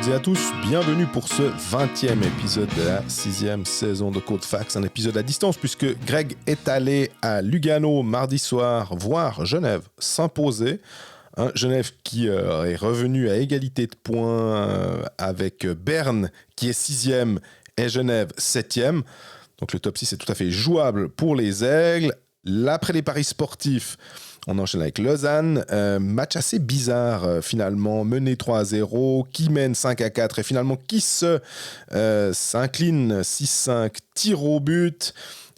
toutes et à tous, bienvenue pour ce 20e épisode de la 6e saison de Code Fax, un épisode à distance puisque Greg est allé à Lugano mardi soir voir Genève s'imposer. Genève qui est revenu à égalité de points avec Berne qui est 6e et Genève 7e. Donc le top 6 est tout à fait jouable pour les Aigles. Après les paris sportifs, on enchaîne avec Lausanne, match assez bizarre finalement, mené 3-0, qui mène 5-4 et finalement qui s'incline 6-5, tir au but,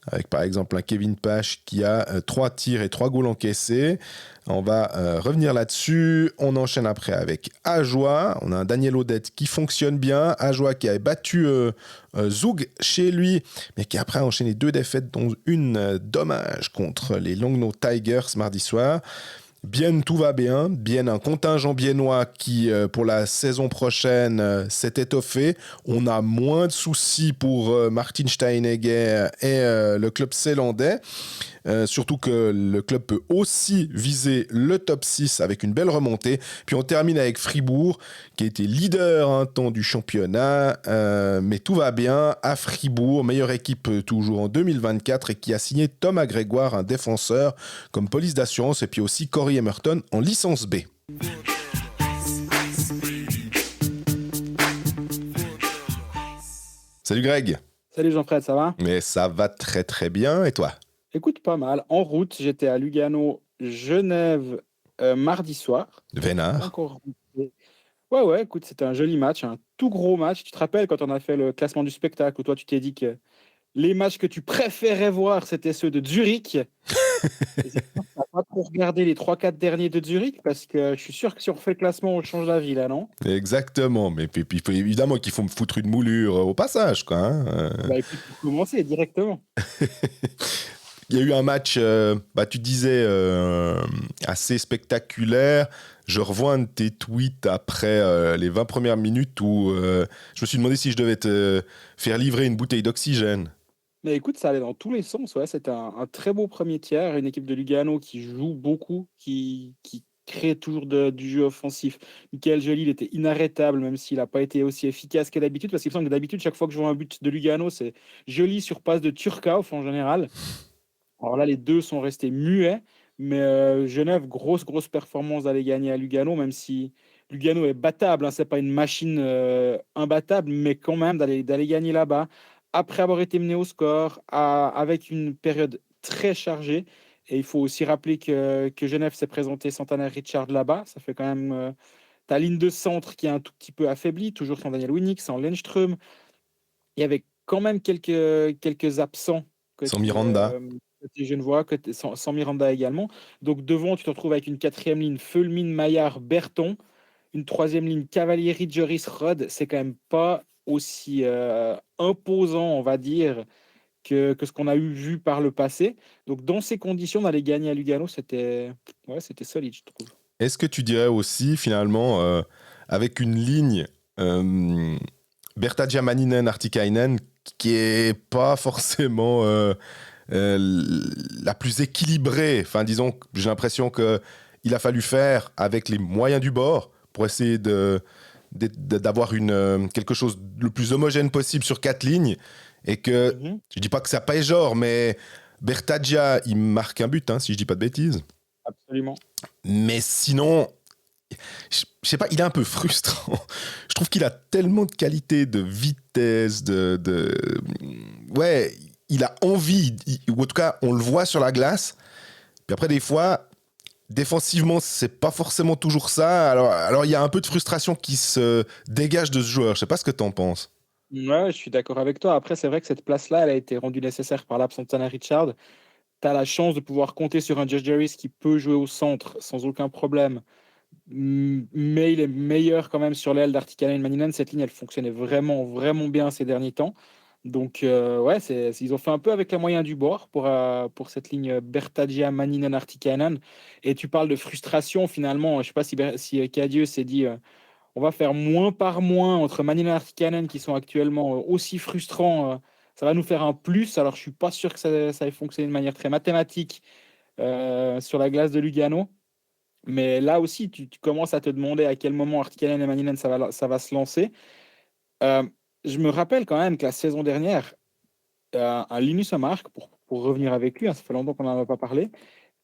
avec par exemple un Kevin Pache qui a 3 tirs et 3 goals encaissés. On va revenir là-dessus. On enchaîne après avec Ajoie. On a un Daniel Odette qui fonctionne bien. Ajoie qui a battu Zug chez lui, mais qui après a enchaîné 2 défaites, dont une dommage contre les Langnau Tigers mardi soir. Bien, tout va bien. Bien, un contingent biennois qui, pour la saison prochaine, s'est étoffé. On a moins de soucis pour Martin Steinegger et le club zélandais. Surtout que le club peut aussi viser le top 6 avec une belle remontée. Puis on termine avec Fribourg, qui a été leader un temps du championnat. Mais tout va bien à Fribourg, meilleure équipe toujours en 2024 et qui a signé Thomas Grégoire, un défenseur, comme police d'assurance, et puis aussi Corey Emerton en licence B. Salut Greg. Salut Jean-Fred, ça va? Mais ça va très très bien, et toi? Écoute, pas mal. En route, j'étais à Lugano, Genève, mardi soir. Vénard. Encore. Ouais, écoute, c'était un joli match, un tout gros match. Tu te rappelles quand on a fait le classement du spectacle, où toi tu t'es dit que les matchs que tu préférais voir, c'était ceux de Zurich. Et c'est sûr que t'as pas trop regardé les 3-4 derniers de Zurich, parce que je suis sûr que si on refait le classement, on change d'avis là, non? Exactement, mais puis évidemment qu'il faut me foutre une moulure au passage, quoi. Bah écoute, pour commencer directement. Il y a eu un match, tu disais, assez spectaculaire. Je revois un de tes tweets après les 20 premières minutes où je me suis demandé si je devais te faire livrer une bouteille d'oxygène. Mais écoute, ça allait dans tous les sens. Ouais, c'était un très beau premier tiers, une équipe de Lugano qui joue beaucoup, qui crée toujours du jeu offensif. Michael Joly, il était inarrêtable, même s'il n'a pas été aussi efficace que d'habitude, parce qu'il me semble que d'habitude, chaque fois que je vois un but de Lugano, c'est Joly sur passe de Turcauf en général. Alors là, les deux sont restés muets, mais Genève, grosse performance d'aller gagner à Lugano, même si Lugano est battable, hein, c'est pas une machine imbattable, mais quand même d'aller gagner là-bas, après avoir été mené au score, avec une période très chargée. Et il faut aussi rappeler que Genève s'est présenté sans Tanner Richard là-bas. Ça fait quand même ta ligne de centre qui est un tout petit peu affaiblie, toujours sans Daniel Winnick, sans Lenström. Il y avait quand même quelques absents Sans côté, Miranda. côté Genevois, sans Miranda également. Donc devant, tu te retrouves avec une quatrième ligne Feulmin, Maillard, Berton, une troisième ligne Cavalieri, Joris, Rod. C'est quand même pas aussi imposant, on va dire, que ce qu'on a vu par le passé. Donc dans ces conditions, d'aller gagner à Lugano, c'était solide, je trouve. Est-ce que tu dirais aussi, finalement, avec une ligne Bertagia Maninen, Artikainen, qui est pas forcément la plus équilibrée. Enfin, disons, j'ai l'impression qu'il a fallu faire avec les moyens du bord pour essayer d'avoir quelque chose le plus homogène possible sur 4 lignes. Et que, je dis pas que ça pèse genre, mais Bertagia, il marque un but, si je dis pas de bêtises. Absolument. Mais sinon, je sais pas, il est un peu frustrant. Je trouve qu'il a tellement de qualité, de vitesse, ouais, il a envie, ou en tout cas, on le voit sur la glace. Puis après, des fois, défensivement, c'est pas forcément toujours ça. Alors il y a un peu de frustration qui se dégage de ce joueur. Je sais pas ce que t'en penses. Ouais, je suis d'accord avec toi. Après, c'est vrai que cette place-là, elle a été rendue nécessaire par l'absence de Tanner Richard. Tu as la chance de pouvoir compter sur un Josh Jarvis qui peut jouer au centre sans aucun problème. Mais il est meilleur quand même sur l'aile d'Artikainen et Maninen. Cette ligne, elle fonctionnait vraiment bien ces derniers temps. Donc, ouais, ils ont fait un peu avec les moyens du bord pour cette ligne Bertagia, Maninen, Artikainen. Et tu parles de frustration finalement. Je ne sais pas si Cadieux s'est dit on va faire moins par moins entre Maninen et Artikainen qui sont actuellement aussi frustrants. Ça va nous faire un plus. Alors, je ne suis pas sûr que ça ait fonctionné de manière très mathématique sur la glace de Lugano. Mais là aussi, tu commences à te demander à quel moment Artikainen et Maninen ça va se lancer. Euh, je me rappelle quand même que la saison dernière, un Linus Omark, pour revenir avec lui, hein, ça fait longtemps qu'on n'en a pas parlé,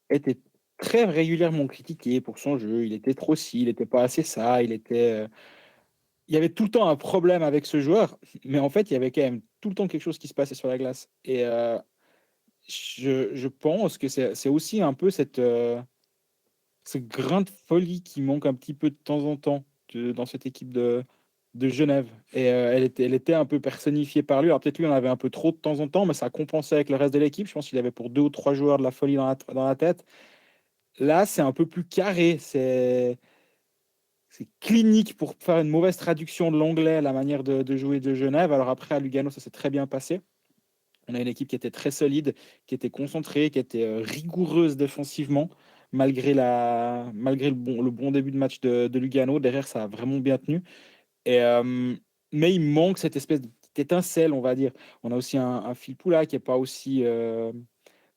était très régulièrement critiqué pour son jeu. Il était trop ci, il n'était pas assez ça, il y avait tout le temps un problème avec ce joueur, mais en fait, il y avait quand même tout le temps quelque chose qui se passait sur la glace. Et je pense que c'est aussi un peu ce grain de folie qui manque un petit peu de temps en temps dans cette équipe de Genève. Et elle était un peu personnifiée par lui. Alors peut-être lui, on avait un peu trop de temps en temps, mais ça compensait avec le reste de l'équipe. Je pense qu'il avait pour 2 ou 3 joueurs de la folie dans la tête. Là, c'est un peu plus carré. C'est clinique pour faire une mauvaise traduction de l'anglais, la manière de jouer de Genève. Alors après, à Lugano, ça s'est très bien passé. On a une équipe qui était très solide, qui était concentrée, qui était rigoureuse défensivement, malgré le bon début de match de Lugano. Derrière, ça a vraiment bien tenu. Et, mais il manque cette espèce d'étincelle, on va dire. On a aussi un Phil Poula qui n'est pas aussi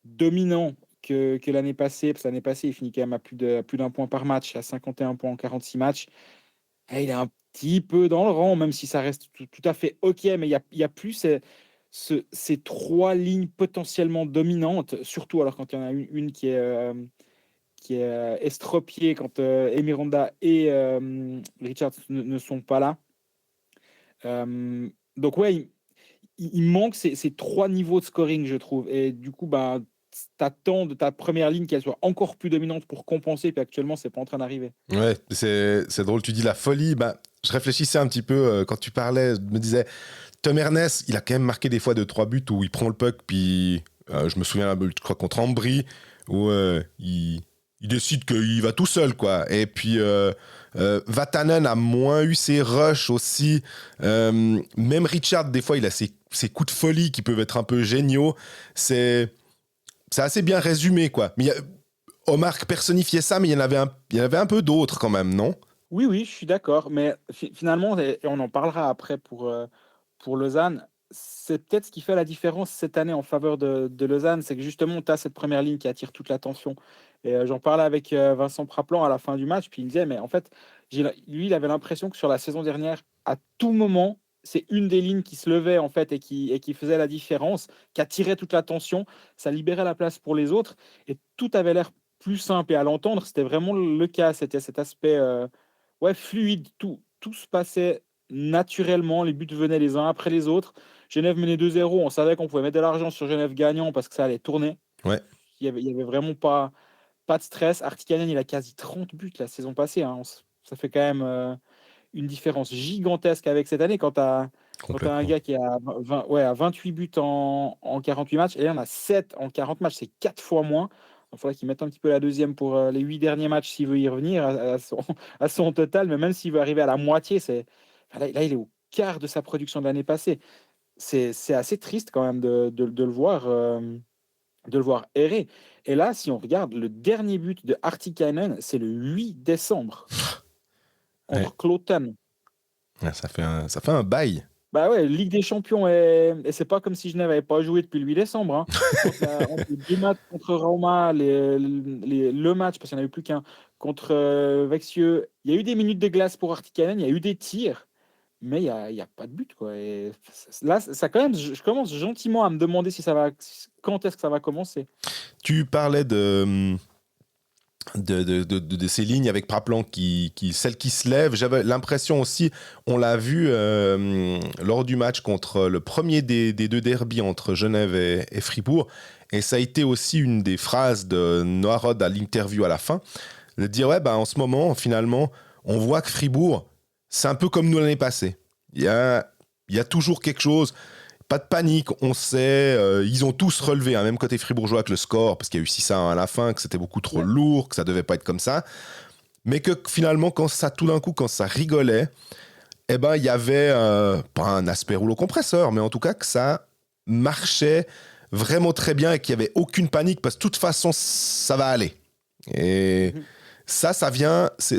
dominant que l'année passée. Parce que l'année passée, il finit quand même à plus d'un point par match, à 51 points en 46 matchs. Et il est un petit peu dans le rang, même si ça reste tout à fait OK. Mais il y a plus ces 3 lignes potentiellement dominantes, surtout alors quand il y en a une qui est estropiée, quand Emiranda et Richard ne sont pas là. Donc ouais, il manque ces 3 niveaux de scoring, je trouve. Et du coup, bah, t'attends de ta première ligne qu'elle soit encore plus dominante pour compenser. Puis actuellement, c'est pas en train d'arriver. Ouais, c'est drôle, tu dis la folie. Bah, je réfléchissais un petit peu quand tu parlais, je me disais, Tom Ernest, il a quand même marqué des fois 2-3 buts où il prend le puck, puis je me souviens d'un but, je crois, contre Ambry, où il décide qu'il va tout seul, quoi. Et puis Vatanen a moins eu ses rushs aussi. Même Richard, des fois, il a ses coups de folie qui peuvent être un peu géniaux. C'est assez bien résumé, quoi. Mais Omar personnifiait ça, mais il y en avait un peu d'autres quand même, non? Oui, oui, je suis d'accord. Mais finalement, et on en parlera après pour Lausanne, c'est peut-être ce qui fait la différence cette année en faveur de Lausanne, c'est que justement, tu as cette première ligne qui attire toute l'attention. Et j'en parlais avec Vincent Praplan à la fin du match, puis il me disait, mais en fait, lui, il avait l'impression que sur la saison dernière, à tout moment, c'est une des lignes qui se levait en fait et qui faisait la différence, qui attirait toute l'attention, ça libérait la place pour les autres, et tout avait l'air plus simple. Et à l'entendre, c'était vraiment le cas. C'était cet aspect ouais, fluide, tout se passait naturellement, les buts venaient les uns après les autres. Genève menait 2-0, on savait qu'on pouvait mettre de l'argent sur Genève gagnant parce que ça allait tourner. Ouais. Il y avait vraiment pas de stress. Artikainen, il a quasi 30 buts la saison passée, hein. Ça fait quand même une différence gigantesque avec cette année quand tu as un Complètement. gars qui a 28 buts en 48 matchs et là, on a 7 en 40 matchs, c'est 4 fois moins. Il faudrait qu'il mette un petit peu la deuxième pour les 8 derniers matchs s'il veut y revenir à son total, mais même s'il veut arriver à la moitié, là, il est au quart de sa production de l'année passée. C'est assez triste quand même de le voir errer. Et là, si on regarde le dernier but de Artikainen, c'est le 8 décembre Ouais. contre Cloton. Ouais, ça fait un bail. Bah ouais, Ligue des Champions, et c'est pas comme si Genève n'avait pas joué depuis le 8 décembre, hein. Entre les 2 matchs contre Rauma, le match, parce qu'il n'y en a eu plus qu'un, contre Växjö, il y a eu des minutes de glace pour Artikainen, il y a eu des tirs, mais il y a pas de but, quoi. Et là, ça quand même, je commence gentiment à me demander quand est-ce que ça va commencer. Tu parlais de ces lignes avec Praplan celle qui se lève. J'avais l'impression aussi, on l'a vu lors du match contre le premier des 2 derbies entre Genève et Fribourg. Et ça a été aussi une des phrases de Noah Rod à l'interview à la fin, de dire ouais, en ce moment, finalement, on voit que Fribourg, c'est un peu comme nous l'année passée. Il y a toujours quelque chose. Pas de panique, on sait, ils ont tous relevé, hein, même côté fribourgeois avec le score, parce qu'il y a eu 6-1 à la fin, que c'était beaucoup trop Ouais. lourd, que ça devait pas être comme ça. Mais que finalement, tout d'un coup, quand ça rigolait, eh ben, il y avait, pas un aspect rouleau compresseur, mais en tout cas que ça marchait vraiment très bien et qu'il n'y avait aucune panique, parce que de toute façon, ça va aller. Et Mhm. ça vient, c'est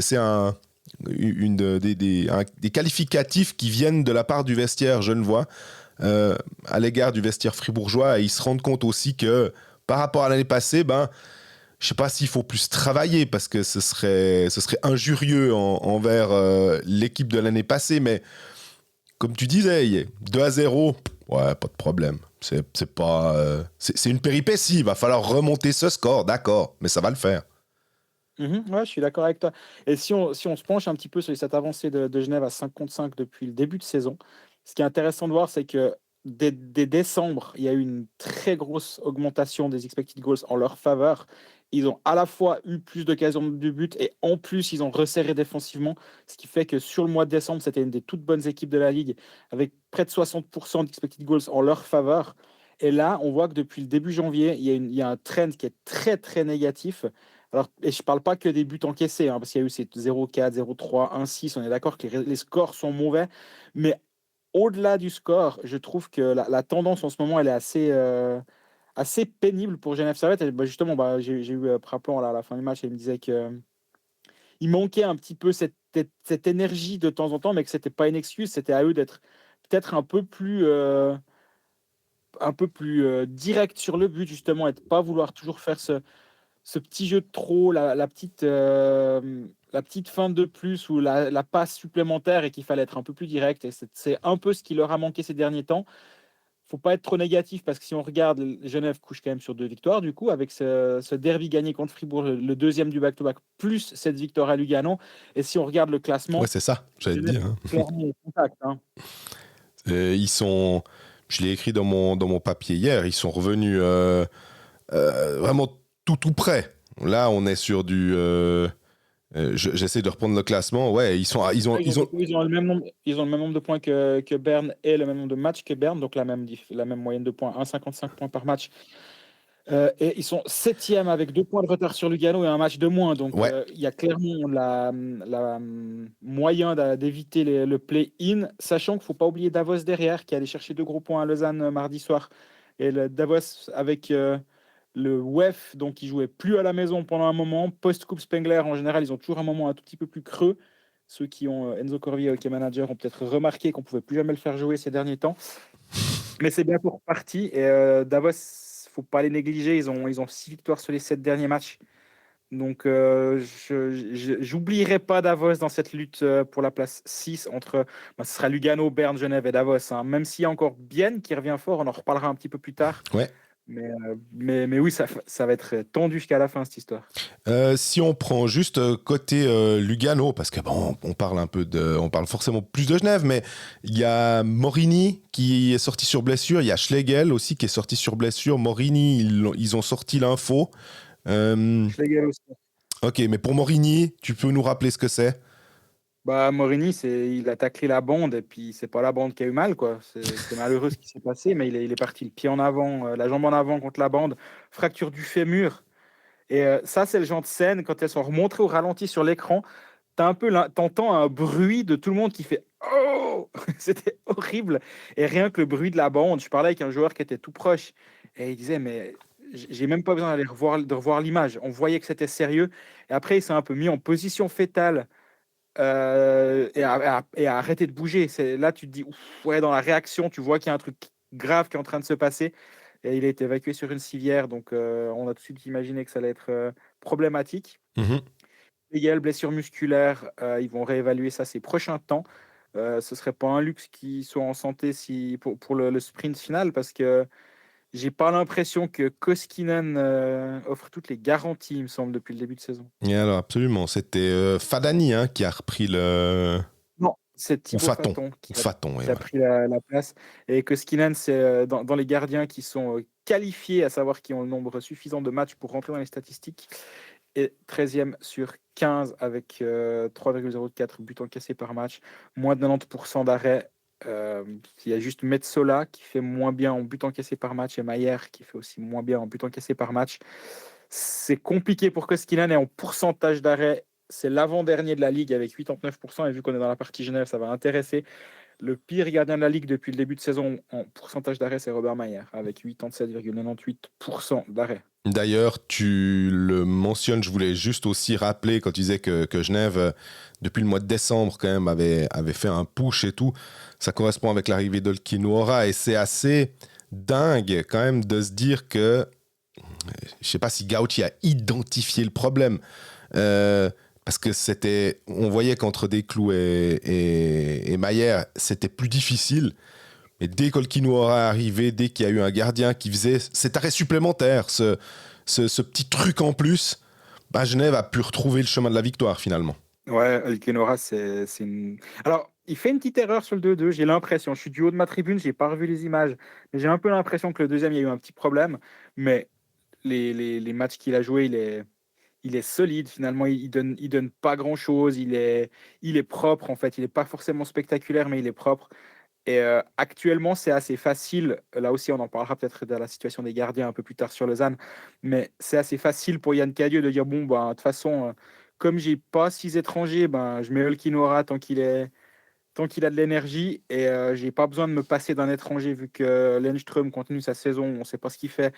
des qualificatifs qui viennent de la part du vestiaire genevois, à l'égard du vestiaire fribourgeois, et ils se rendent compte aussi que par rapport à l'année passée, je sais pas s'il faut plus travailler parce que ce serait injurieux envers l'équipe de l'année passée, mais comme tu disais, 2-0, ouais, pas de problème. C'est pas, c'est une péripétie. Il va falloir remonter ce score, d'accord, mais ça va le faire. Ouais, je suis d'accord avec toi. Et si on se penche un petit peu sur cette avancée de Genève à 5 contre 5 depuis le début de saison, ce qui est intéressant de voir, c'est que dès décembre, il y a eu une très grosse augmentation des expected goals en leur faveur. Ils ont à la fois eu plus d'occasions de but et en plus, ils ont resserré défensivement, ce qui fait que sur le mois de décembre, c'était une des toutes bonnes équipes de la Ligue, avec près de 60% d'expected goals en leur faveur. Et là, on voit que depuis le début janvier, il y a un trend qui est très, très négatif. Alors, et je ne parle pas que des buts encaissés, parce qu'il y a eu ces 0-4, 0-3, 1-6. On est d'accord que les scores sont mauvais. Mais au-delà du score, je trouve que la tendance en ce moment, elle est assez pénible pour Genève Servette. Et justement, j'ai eu Praplan à la fin du match et il me disait qu'il manquait un petit peu cette énergie de temps en temps, mais que ce n'était pas une excuse. C'était à eux d'être peut-être un peu plus direct sur le but, justement, et de ne pas vouloir toujours faire ce petit jeu de trop, la petite feinte de plus ou la passe supplémentaire et qu'il fallait être un peu plus direct. Et c'est un peu ce qui leur a manqué ces derniers temps. Faut pas être trop négatif parce que si on regarde, Genève couche quand même sur 2 victoires, du coup, avec ce derby gagné contre Fribourg, le deuxième du back-to-back, plus cette victoire à Lugano. Et si on regarde le Ouais, classement, c'est ça, j'allais te Genève dire. Hein. est clairement au contact. Ils sont, je l'ai écrit dans mon papier hier, ils sont revenus vraiment tout près. Là, on est sur du. J'essaie de reprendre le classement. Ouais, Ils ont le même nombre de points que Berne et le même nombre de matchs que Berne, donc la même moyenne de points, 1,55 points par match. Et ils sont septième avec 2 points de retard sur Lugano et un match de moins. Donc, ouais. il y a clairement moyen d'éviter le play-in, sachant qu'il ne faut pas oublier Davos derrière, qui allait chercher 2 gros points à Lausanne mardi soir. Et le Davos avec le WEF, donc ils jouaient plus à la maison pendant un moment. Post-Coupe Spengler, en général, ils ont toujours un moment un tout petit peu plus creux. Ceux qui ont Enzo Corvi, hockey manager, ont peut-être remarqué qu'on ne pouvait plus jamais le faire jouer ces derniers temps. Mais c'est bien pour partie. Et Davos, faut pas les négliger. Ils ont 6 victoires sur les 7 derniers matchs. Donc, j'oublierai pas Davos dans cette lutte pour la place 6 entre. Ce sera Lugano, Berne, Genève et Davos. Même s'il y a encore Bienne qui revient fort, on en reparlera un petit peu plus tard. Ouais. Mais oui, ça va être tendu jusqu'à la fin, cette histoire. Si on prend juste côté Lugano, parce que bon, on parle forcément plus de Genève, mais il y a Morini qui est sorti sur blessure, il y a Schlegel aussi qui est sorti sur blessure. Morini, ils ont sorti l'info. Schlegel aussi. Ok, mais pour Morini, tu peux nous rappeler ce que c'est? Morini, il a taclé la bande et puis c'est pas la bande qui a eu mal, quoi. C'est malheureux ce qui s'est passé, mais il est parti le pied en avant, la jambe en avant contre la bande, fracture du fémur. Et ça, c'est le genre de scène, quand elles sont remontrées au ralenti sur l'écran, t'entends un bruit de tout le monde qui fait «Oh!» C'était horrible. Et rien que le bruit de la bande, je parlais avec un joueur qui était tout proche et il disait «Mais j'ai même pas besoin de revoir l'image». On voyait que c'était sérieux. Et après, il s'est un peu mis en position fétale et à arrêter de bouger. Là, tu te dis «Ouf», ouais, dans la réaction, tu vois qu'il y a un truc grave qui est en train de se passer. Et il a été évacué sur une civière, donc on a tout de suite imaginé que ça allait être problématique. Mhm. Égale blessure musculaire, ils vont réévaluer ça ces prochains temps. Ce serait pas un luxe qu'ils soient en santé pour le sprint final, parce que j'ai pas l'impression que Koskinen offre toutes les garanties, il me semble, depuis le début de saison. Et alors, absolument, c'était Fadani qui a repris le. Non, c'est Ou Thibaut Faton. Faton Ou Faton, oui, qui a voilà. pris la place. Et Koskinen, c'est dans les gardiens qui sont qualifiés, à savoir qui ont le nombre suffisant de matchs pour rentrer dans les statistiques. Et 13e sur 15 avec 3,04 buts encaissés par match, moins de 90% d'arrêts. Il y a juste Metsola qui fait moins bien en buts encaissés par match et Mayer qui fait aussi moins bien en buts encaissés par match. C'est compliqué pour Koskinen et en pourcentage d'arrêt, c'est l'avant-dernier de la ligue avec 89%. Et vu qu'on est dans la partie Genève, ça va intéresser. Le pire gardien de la ligue depuis le début de saison en pourcentage d'arrêt, c'est Robert Mayer avec 87,98% d'arrêt. D'ailleurs, tu le mentionnes, je voulais juste aussi rappeler quand tu disais que Genève, depuis le mois de décembre, quand même, avait fait un push et tout. Ça correspond avec l'arrivée d'Olkinuora et c'est assez dingue quand même de se dire que je sais pas si Gauchi a identifié le problème. Parce que on voyait qu'entre Desclous et Mayer, c'était plus difficile. Mais dès qu'Olkinoora est arrivé, dès qu'il y a eu un gardien qui faisait cet arrêt supplémentaire, ce petit truc en plus, bah Genève a pu retrouver le chemin de la victoire finalement. Ouais, Elkenora, c'est une... Alors, il fait une petite erreur sur le 2-2, j'ai l'impression. Je suis du haut de ma tribune, j'ai pas revu les images, mais j'ai un peu l'impression que le deuxième, il y a eu un petit problème. Mais les matchs qu'il a joués, il est solide finalement, il donne pas grand-chose, il est propre en fait, il est pas forcément spectaculaire, mais il est propre. Et actuellement, c'est assez facile, là aussi on en parlera peut-être de la situation des gardiens un peu plus tard sur Lausanne, mais c'est assez facile pour Yann Cadieux de dire, bon, ben, de toute façon, comme j'ai pas 6 étrangers, ben, je mets Olkinora tant qu'il a de l'énergie, et j'ai pas besoin de me passer d'un étranger vu que Lennström continue sa saison, on sait pas ce qu'il fait.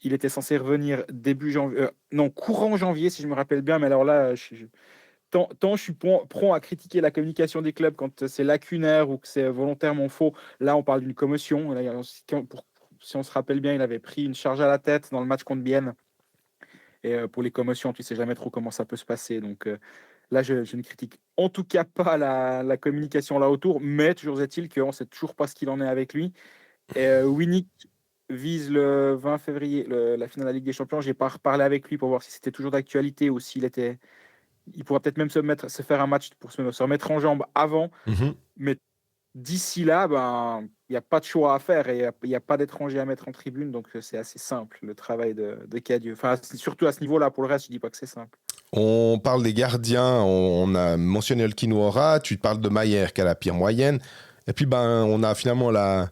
Il était censé revenir début janvier, non, courant janvier, si je me rappelle bien. Mais alors là, tant je suis prompt à critiquer la communication des clubs quand c'est lacunaire ou que c'est volontairement faux. Là, on parle d'une commotion. Là, si on se rappelle bien, il avait pris une charge à la tête dans le match contre Bienne. Et pour les commotions, tu sais jamais trop comment ça peut se passer. Donc là, je ne critique en tout cas pas la communication là autour. Mais toujours est-il qu'on ne sait toujours pas ce qu'il en est avec lui. Et Winnick vise le 20 février la finale de la Ligue des Champions. J'ai pas reparlé avec lui pour voir si c'était toujours d'actualité ou s'il était. Il pourrait peut-être même se faire un match pour se remettre en jambe avant. Mhm. Mais d'ici là, ben, il n'y a pas de choix à faire et il n'y a pas d'étrangers à mettre en tribune. Donc c'est assez simple le travail de Cadieux. Enfin, surtout à ce niveau-là. Pour le reste, je dis pas que c'est simple. On parle des gardiens, on a mentionné Olkinoora, tu parles de Mayer qui a la pire moyenne. Et puis ben, on a finalement la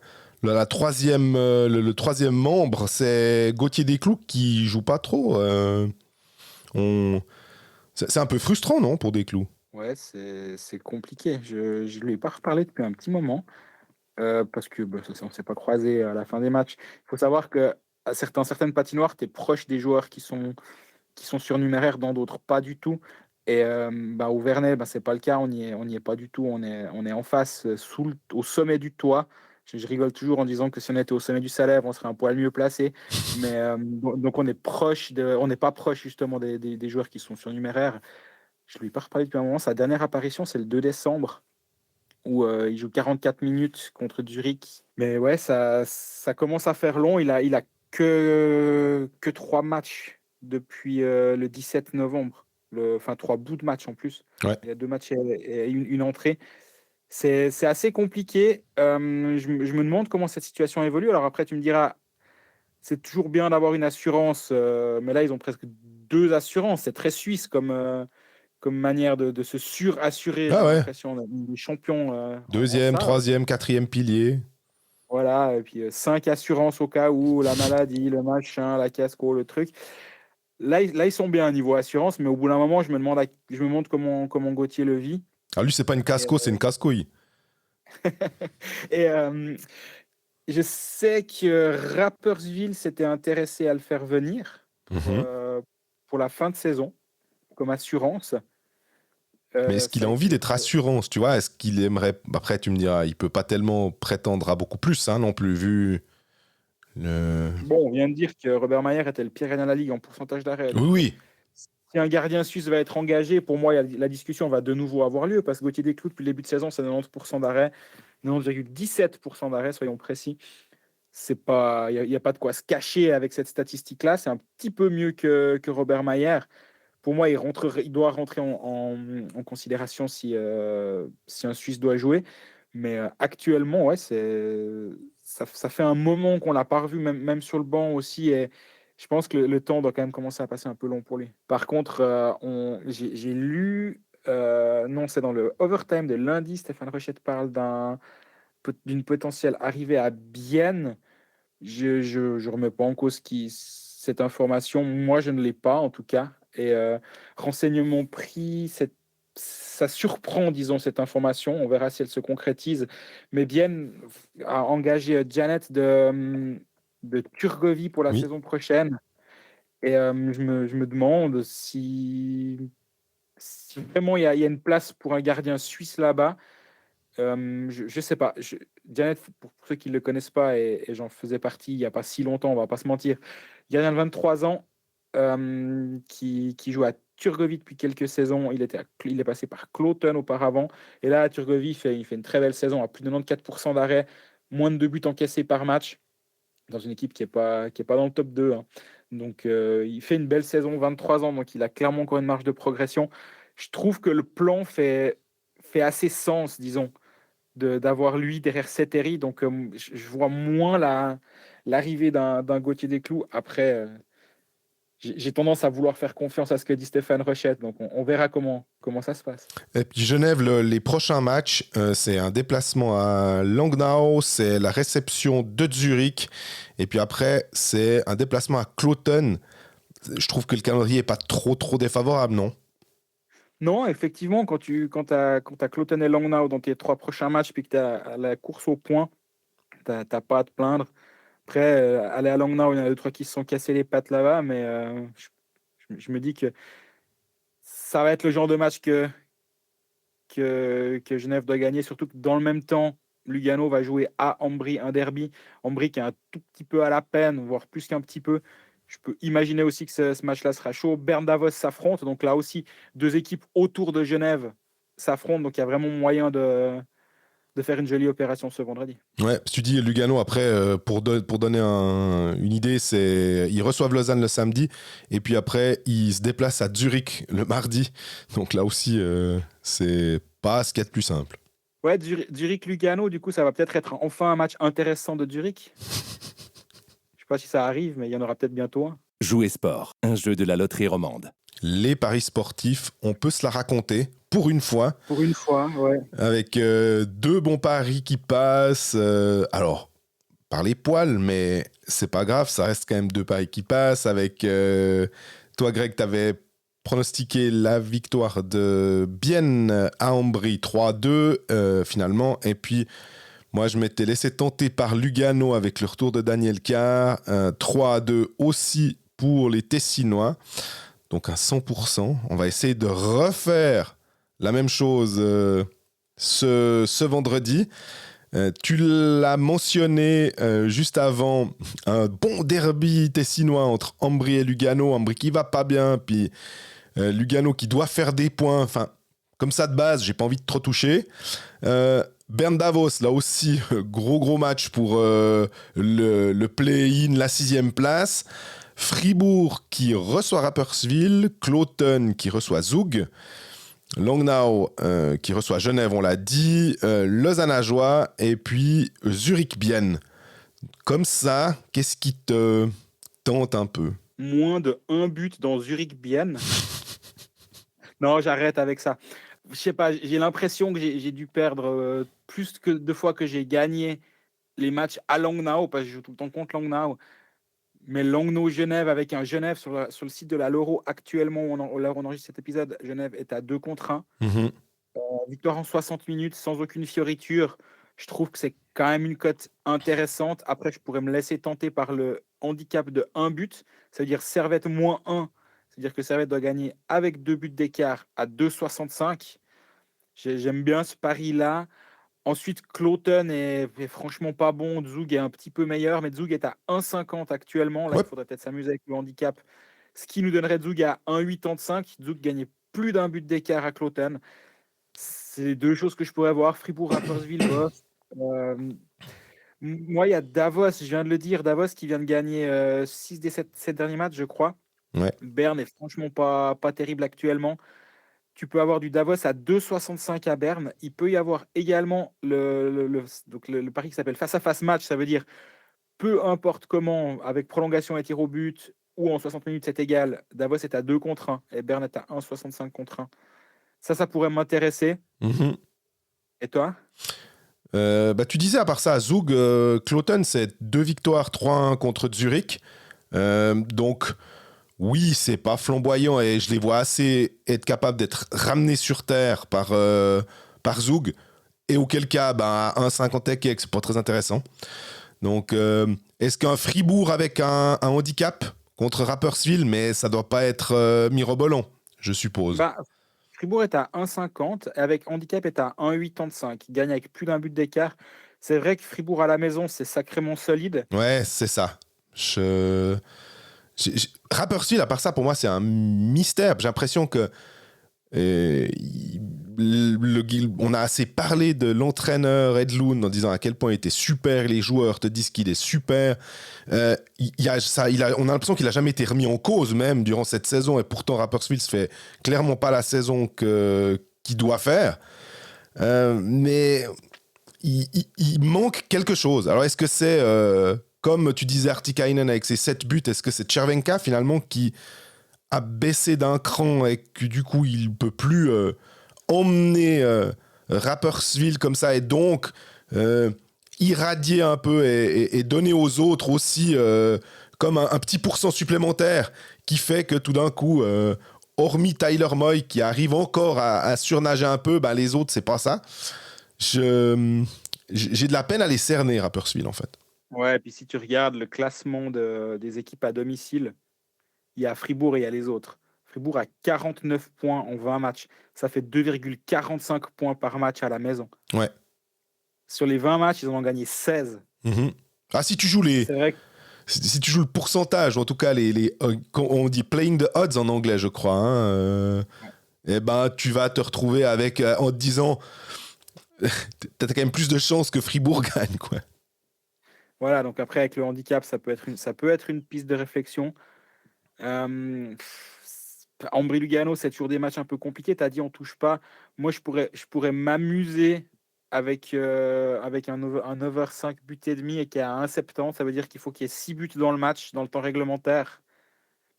troisième, le troisième membre, c'est Gauthier Desclous qui joue pas trop. C'est un peu frustrant, non, pour Desclous? Ouais, c'est compliqué. Je lui ai pas reparlé depuis un petit moment. Parce que bah, on ne s'est pas croisé à la fin des matchs. Il faut savoir que à certaines patinoires, tu es proche des joueurs qui sont surnuméraires, dans d'autres pas du tout. Et bah, au Vernet, bah, c'est pas le cas, on y est pas du tout. On est en face, au sommet du toit. Je rigole toujours en disant que si on était au sommet du Salève, on serait un poil mieux placé. Mais donc on n'est pas proche justement des joueurs qui sont surnuméraires. Je lui ai pas reparlé depuis un moment. Sa dernière apparition, c'est le 2 décembre où il joue 44 minutes contre Zurich. Mais ouais, ça commence à faire long. Il a que 3 matchs depuis le 17 novembre. Enfin, 3 bouts de match en plus. Ouais. Il y a 2 matchs et une entrée. C'est assez compliqué. Je me demande comment cette situation évolue. Alors après, tu me diras, c'est toujours bien d'avoir une assurance, mais là, ils ont presque 2 assurances. C'est très suisse comme manière de se surassurer, j'ai Ah ouais. l'impression. Les champions en Deuxième, ça. troisième, quatrième pilier. Voilà, et puis 5 assurances au cas où, la maladie, le machin, la casco, le truc. Là, ils sont bien niveau assurance, mais au bout d'un moment, je me demande comment Gauthier le vit. Ah, lui, c'est pas une Et, casco, c'est une casse-couille. et, je sais que Rapperswil s'était intéressé à le faire venir Mhm. pour la fin de saison, comme assurance. Mais est-ce qu'il Ça a a envie été d'être assurance, tu vois? Est-ce qu'il aimerait... Après, tu me diras, il peut pas tellement prétendre à beaucoup plus, hein, non plus, vu le... Bon, on vient de dire que Robert Mayer était le pire gardien de la ligue en pourcentage d'arrêt. Oui, Donc, oui. si un gardien suisse va être engagé, pour moi, la discussion va de nouveau avoir lieu parce que Gauthier Desclous, depuis le début de saison, c'est 90% d'arrêt, 90,17% d'arrêt, soyons précis. Il y a pas de quoi se cacher avec cette statistique-là. C'est un petit peu mieux que Robert Mayer. Pour moi, il doit rentrer en considération si un Suisse doit jouer. Mais actuellement, ouais, ça fait un moment qu'on l'a pas revu, même sur le banc aussi. Et je pense que le temps doit quand même commencer à passer un peu long pour lui. Par contre, j'ai lu, non, c'est dans le overtime de lundi, Stéphane Rochette parle d'une potentielle arrivée à Bienne. Je remets pas en cause cette information. Moi, je ne l'ai pas, en tout cas. Et renseignement pris, ça surprend, disons, cette information. On verra si elle se concrétise. Mais bien a engagé Janet de Turgovie pour la Oui. saison prochaine. Et je me demande si vraiment il y a une place pour un gardien suisse là-bas. Je ne sais pas. Janet, pour ceux qui ne le connaissent pas, et j'en faisais partie il n'y a pas si longtemps, on va pas se mentir, Gardien de 23 ans, qui joue à Turgovie depuis quelques saisons. Il est passé par Cloton auparavant. Et là, à Turgovie, il fait une très belle saison, à plus de 94% d'arrêts, moins de 2 buts encaissés par match, dans une équipe qui est pas dans le top 2, hein. Donc, il fait une belle saison, 23 ans, donc il a clairement encore une marge de progression. Je trouve que le plan fait assez sens, disons, d'avoir lui derrière Seteri. Donc, je vois moins l'arrivée d'un Gauthier Desclous. Après, j'ai tendance à vouloir faire confiance à ce que dit Stéphane Rochette. Donc, on verra comment ça se passe. Et puis Genève, les prochains matchs, c'est un déplacement à Langnau, c'est la réception de Zurich, et puis après, c'est un déplacement à Cloton. Je trouve que le calendrier n'est pas trop défavorable, non? Non, effectivement, quand t'as Cloton et Langnau dans tes 3 prochains matchs, puis que tu as la course au point, t'as pas à te plaindre. Après, aller à Langnau, il y en a 2-3 qui se sont cassés les pattes là-bas, mais je me dis que ça va être le genre de match que Genève doit gagner, surtout que dans le même temps, Lugano va jouer à Ambry, un derby. Ambry qui est un tout petit peu à la peine, voire plus qu'un petit peu. Je peux imaginer aussi que ce match-là sera chaud. Bern Davos s'affrontent, donc là aussi, 2 équipes autour de Genève s'affrontent, donc il y a vraiment moyen de faire une jolie opération ce vendredi. Ouais, si tu dis Lugano, après, pour donner une idée, ils reçoivent Lausanne le samedi, et puis après, ils se déplacent à Zurich le mardi. Donc là aussi, c'est pas ce qu'il y a de plus simple. Ouais, Zurich-Lugano, du coup, ça va peut-être être enfin un match intéressant de Zurich. Je sais pas si ça arrive, mais il y en aura peut-être bientôt un. Jouer sport, un jeu de la loterie romande. Les paris sportifs, on peut se la raconter pour une fois. Pour une fois, ouais. Avec 2 bons paris qui passent. Alors, par les poils, mais c'est pas grave, ça reste quand même 2 paris qui passent. Avec toi, Greg, t'avais pronostiqué la victoire de Bienne à Ambry 3-2 finalement. Et puis, moi, je m'étais laissé tenter par Lugano avec le retour de Daniel Carr. 3-2 aussi pour les Tessinois. Donc à 100%. On va essayer de refaire la même chose ce vendredi. Tu l'as mentionné juste avant, un bon derby tessinois entre Ambry et Lugano. Ambry qui va pas bien, puis Lugano qui doit faire des points. Enfin, comme ça de base, j'ai pas envie de trop toucher. Bern Davos, là aussi, gros match pour le play-in, la 6e place. Fribourg qui reçoit Rapperswil, Cloton qui reçoit Zug, Langnau qui reçoit Genève, on l'a dit, Lausanne-Ajoie et puis Zurich-Bienne. Comme ça, qu'est-ce qui te tente un peu? Moins de 1 but dans Zurich-Bienne. Non, j'arrête avec ça. Je sais pas, j'ai l'impression que j'ai dû perdre plus que 2 fois que j'ai gagné les matchs à Langnau, parce que je joue tout le temps contre Langnau. Mais Langnau-Genève, avec un Genève sur le site de la Loro, actuellement, là où on enregistre cet épisode, Genève est à 2-1. Victoire en 60 minutes, sans aucune fioriture. Je trouve que c'est quand même une cote intéressante. Après, je pourrais me laisser tenter par le handicap de 1 but. Ça veut dire Servette moins 1. C'est-à-dire que Servette doit gagner avec 2 buts d'écart à 2,65. J'aime bien ce pari-là. Ensuite, Cloton est franchement pas bon. Zug est un petit peu meilleur, mais Zug est à 1,50 actuellement. Là, Ouais. il faudrait peut-être s'amuser avec le handicap. Ce qui nous donnerait Zug à 1,85. Zug gagnait plus d'un but d'écart à Cloton. C'est 2 choses que je pourrais voir. Fribourg, Rapperswil, bof. Moi, il y a Davos, je viens de le dire. Davos qui vient de gagner 6 des 7 derniers matchs, je crois. Ouais. Berne est franchement pas terrible actuellement. Tu peux avoir du Davos à 2,65 à Berne. Il peut y avoir également le pari qui s'appelle face-à-face match. Ça veut dire peu importe comment, avec prolongation et tir au but ou en 60 minutes, c'est égal. Davos est à 2-1 et Berne est à 1,65-1. Ça pourrait m'intéresser. Mhm. Et toi? Tu disais à part ça, Zug, Cloton, c'est 2 victoires, 3-1 contre Zurich. Donc, oui, c'est pas flamboyant et je les vois assez être capables d'être ramenés sur terre par Zug. Et auquel cas, à 1,50 et quelques, c'est pas très intéressant. Donc, est-ce qu'un Fribourg avec un handicap contre Rapperswil, mais ça doit pas être mirobolant, je suppose. Fribourg est à 1,50 et avec handicap est à 1,85. Il gagne avec plus d'un but d'écart. C'est vrai que Fribourg à la maison, c'est sacrément solide. Ouais, c'est ça. Rapperswil, à part ça, pour moi, c'est un mystère. J'ai l'impression que on a assez parlé de l'entraîneur Edlund en disant à quel point il était super, les joueurs te disent qu'il est super. On a l'impression qu'il n'a jamais été remis en cause même durant cette saison, et pourtant Rapperswil se fait clairement pas la saison qu'il doit faire. Mais il manque quelque chose. Alors est-ce que c'est, comme tu disais, Artikainen avec ses 7 buts, est-ce que c'est Chervenka finalement qui a baissé d'un cran et que du coup il peut plus emmener Rapperswil comme ça, et donc irradier un peu et donner aux autres aussi comme un petit pourcent supplémentaire qui fait que tout d'un coup, hormis Tyler Moy qui arrive encore à surnager un peu, ben les autres c'est pas ça. J'ai de la peine à les cerner, Rapperswil, en fait. Ouais, et puis si tu regardes le classement des équipes à domicile, il y a Fribourg et il y a les autres. Fribourg a 49 points en 20 matchs. Ça fait 2,45 points par match à la maison. Ouais. Sur les 20 matchs, ils en ont gagné 16. Ah, si tu joues C'est vrai que si tu joues le pourcentage, ou en tout cas on dit playing the odds en anglais, je crois, hein, et ben tu vas te retrouver avec en te disant t'as quand même plus de chances que Fribourg gagne, quoi. voilà, donc après avec le handicap, ça peut être une piste de réflexion. Ambry-Lugano, c'est toujours des matchs un peu compliqués. Tu as dit on touche pas. Moi, je pourrais m'amuser avec un over 5 buts et demi et qui est à 1,70. Ça veut dire qu'il faut qu'il y ait 6 buts dans le match, dans le temps réglementaire.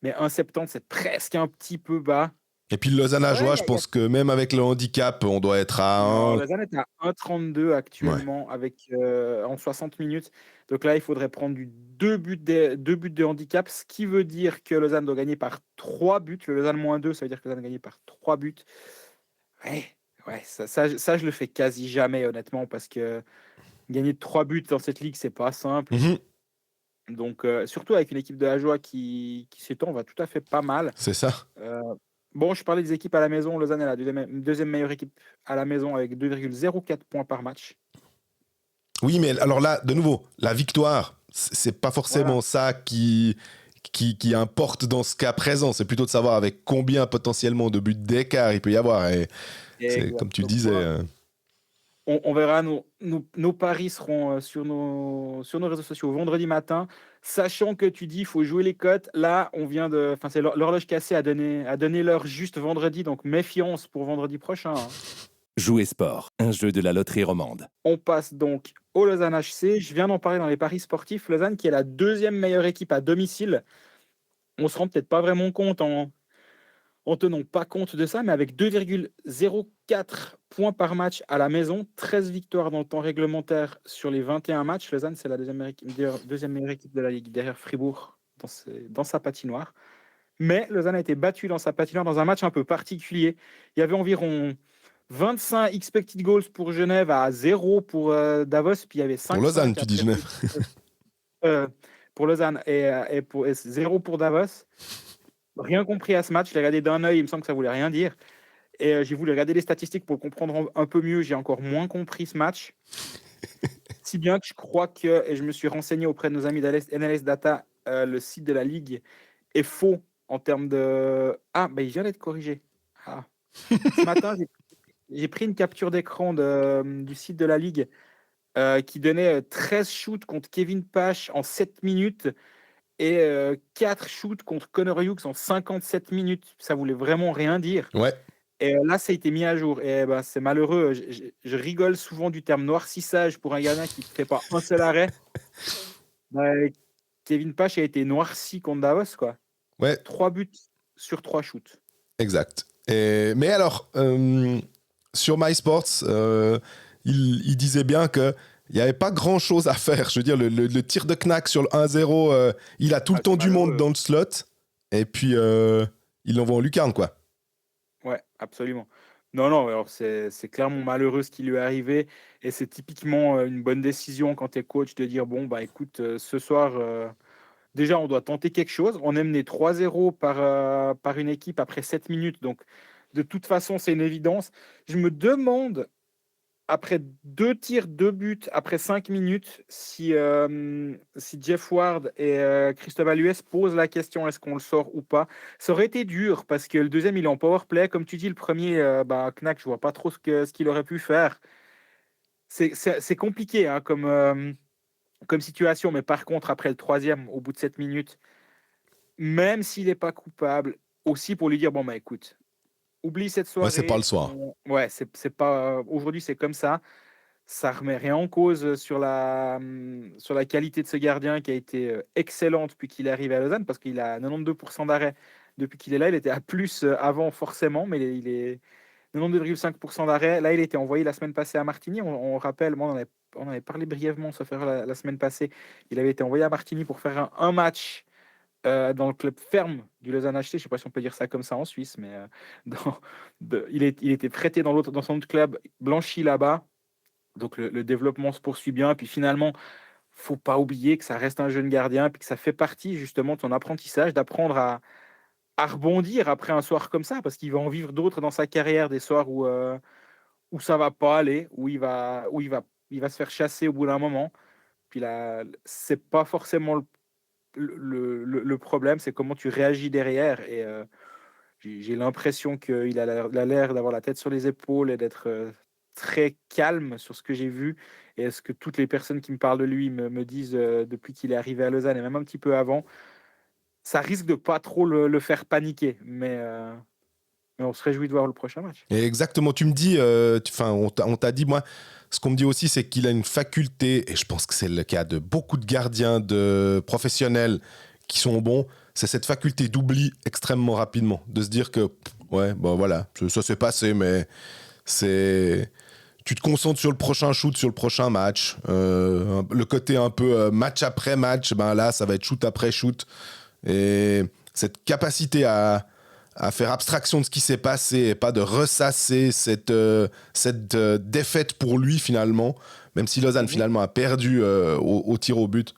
Mais 1,70, c'est presque un petit peu bas. Et puis le Lausanne-Ajoie, Ouais, je pense que même avec le handicap, on doit être à non, 1. Lausanne est à 1,32 actuellement en 60 minutes. Donc là, il faudrait prendre du 2 buts de handicap, ce qui veut dire que Lausanne doit gagner par 3 buts. Le Lausanne -2, ça veut dire que Lausanne gagne par 3 buts. Ouais, ça, je le fais quasi jamais, honnêtement, parce que gagner 3 buts dans cette ligue, c'est pas simple. Donc, surtout avec une équipe de Ajoie qui s'étend, va tout à fait pas mal. C'est ça. Bon, je parlais des équipes à la maison. Lausanne est la deuxième meilleure équipe à la maison avec 2,04 points par match. Oui, mais alors là, de nouveau, la victoire, c'est pas forcément ça qui importe dans ce cas présent. C'est plutôt de savoir avec combien potentiellement de buts d'écart il peut y avoir. Et c'est comme tu disais. On verra, nos paris seront sur nos réseaux sociaux vendredi matin, sachant que tu dis il faut jouer les cotes. Là, c'est l'horloge cassée a donné l'heure juste vendredi, donc méfiance pour vendredi prochain. Hein. Jouer sport, un jeu de la loterie romande. On passe donc au Lausanne HC. Je viens d'en parler dans les paris sportifs. Lausanne qui est la deuxième meilleure équipe à domicile. On se rend peut-être pas vraiment compte en tenant pas compte de ça, mais avec 2,04 points par match à la maison, 13 victoires dans le temps réglementaire sur les 21 matchs. Lausanne, c'est la deuxième meilleure équipe de la Ligue, derrière Fribourg, dans sa patinoire. Mais Lausanne a été battue dans sa patinoire dans un match un peu particulier. Il y avait environ 25 expected goals pour Genève à 0 pour Davos, puis il y avait 5 pour Lausanne, tu dis Genève. Pour Lausanne et 0 pour Davos. Rien compris à ce match, je l'ai regardé d'un œil, il me semble que ça voulait rien dire. Et j'ai voulu regarder les statistiques pour le comprendre un peu mieux, j'ai encore moins compris ce match. Si bien que je crois et je me suis renseigné auprès de nos amis d'NLS Data, le site de la Ligue est faux en termes de... Ah, il vient d'être corrigé. Ah. Ce matin, j'ai pris une capture d'écran du site de la Ligue qui donnait 13 shoots contre Kevin Pash en 7 minutes. Et 4 shoots contre Connor Hughes en 57 minutes. Ça voulait vraiment rien dire. Ouais. Et là, ça a été mis à jour. Et c'est malheureux. Je rigole souvent du terme noircissage pour un gardien qui ne fait pas un seul arrêt. Kevin Pash a été noirci contre Davos, quoi. Ouais. 3 buts sur 3 shoots. Exact. Mais alors, sur MySports, il disait bien que il n'y avait pas grand-chose à faire. Je veux dire, le tir de Knack sur le 1-0, il a tout le temps du monde dans le slot. Et puis, il l'envoie en lucarne, quoi. Ouais, absolument. Non, alors c'est clairement malheureux ce qui lui est arrivé. Et c'est typiquement une bonne décision quand tu es coach de dire, bon, écoute, ce soir, déjà, on doit tenter quelque chose. On est mené 3-0 par une équipe après 7 minutes. Donc, de toute façon, c'est une évidence. Je me demande après 2 tirs, 2 buts, après 5 minutes, si Jeff Ward et Cristobal Lues posent la question est-ce qu'on le sort ou pas, ça aurait été dur parce que le deuxième il est en power play. Comme tu dis, le premier, Knack, je vois pas trop ce qu'il aurait pu faire. C'est compliqué hein, comme situation, mais par contre, après le troisième, au bout de 7 minutes, même s'il n'est pas coupable, aussi pour lui dire bon, bah écoute, oublie cette soirée. Ouais, c'est pas le soir. Ouais, c'est pas. Aujourd'hui, c'est comme ça. Ça remet rien en cause sur la qualité de ce gardien qui a été excellent depuis qu'il est arrivé à Lausanne, parce qu'il a 92% d'arrêt depuis qu'il est là. Il était à plus avant, forcément, mais il est 92,5% d'arrêt. Là, il a été envoyé la semaine passée à Martigny. On rappelle, moi, on avait parlé brièvement, ça fait la semaine passée. Il avait été envoyé à Martigny pour faire un match dans le club ferme du Lausanne HC. Je ne sais pas si on peut dire ça comme ça en Suisse, mais il était prêté dans son autre club, blanchi là-bas. Donc le développement se poursuit bien. Et puis finalement, faut pas oublier que ça reste un jeune gardien, puis que ça fait partie justement de son apprentissage, d'apprendre à rebondir après un soir comme ça, parce qu'il va en vivre d'autres dans sa carrière, des soirs où ça va pas aller, où il va se faire chasser au bout d'un moment. Puis là, c'est pas forcément le problème, c'est comment tu réagis derrière. Et j'ai l'impression qu'il a l'air d'avoir la tête sur les épaules et d'être très calme sur ce que j'ai vu. Et ce que toutes les personnes qui me parlent de lui me disent depuis qu'il est arrivé à Lausanne et même un petit peu avant, ça risque de pas trop le faire paniquer. Mais on se réjouit de voir le prochain match. Et exactement, tu me dis, on t'a dit, moi, ce qu'on me dit aussi, c'est qu'il a une faculté, et je pense que c'est le cas de beaucoup de gardiens de professionnels qui sont bons, c'est cette faculté d'oubli extrêmement rapidement, de se dire que, ouais, bon voilà, ça s'est passé, mais c'est... Tu te concentres sur le prochain shoot, sur le prochain match. Le côté un peu match après match, ben là, ça va être shoot après shoot. Et cette capacité à faire abstraction de ce qui s'est passé et pas de ressasser cette défaite pour lui finalement, même si Lausanne finalement a perdu au tir au but,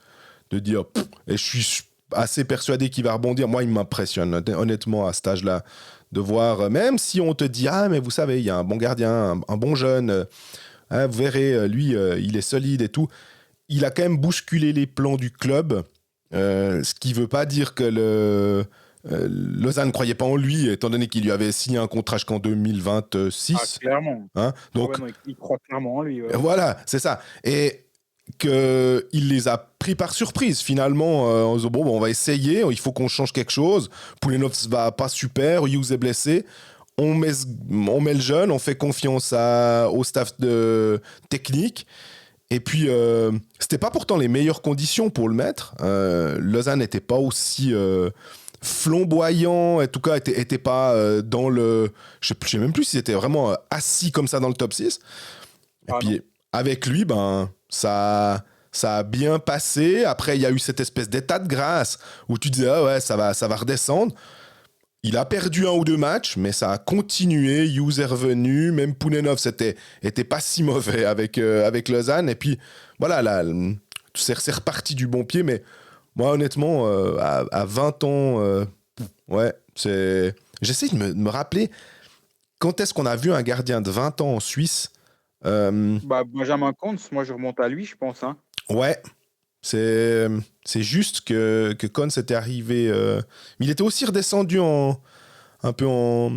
de dire et je suis assez persuadé qu'il va rebondir. Moi, il m'impressionne honnêtement à cet âge-là de voir, même si on te dit ah mais vous savez il y a un bon gardien, un bon jeune, vous verrez lui il est solide et tout, il a quand même bousculé les plans du club, ce qui veut pas dire que Lausanne ne croyait pas en lui, étant donné qu'il lui avait signé un contrat jusqu'en 2026. Ah, clairement. Hein, donc, non, il croit clairement en lui. Ouais. Voilà, c'est ça. Et qu'il les a pris par surprise, finalement, en disant, bon, on va essayer, il faut qu'on change quelque chose. Poulenov va pas super, Hughes est blessé. On met le jeune, on fait confiance au staff technique. Et puis, c'était pas pourtant les meilleures conditions pour le mettre. Lausanne n'était pas aussi flamboyant, en tout cas, était pas dans le... Je sais même plus s'il était vraiment assis comme ça dans le top 6. Et puis, non. Avec lui, ben, ça a bien passé. Après, il y a eu cette espèce d'état de grâce où tu disais, ah ouais, ça va redescendre. Il a perdu 1 ou 2 matchs, mais ça a continué. Hughes est revenu. Même Poulenov était pas si mauvais avec Lausanne. Et puis, voilà, là, c'est reparti du bon pied. Mais moi, honnêtement, à 20 ans, ouais, j'essaie de me rappeler quand est-ce qu'on a vu un gardien de 20 ans en Suisse. Benjamin Kontz, moi, je remonte à lui, je pense. Hein. Ouais. C'est juste que Kontz était arrivé... mais il était aussi redescendu un peu en...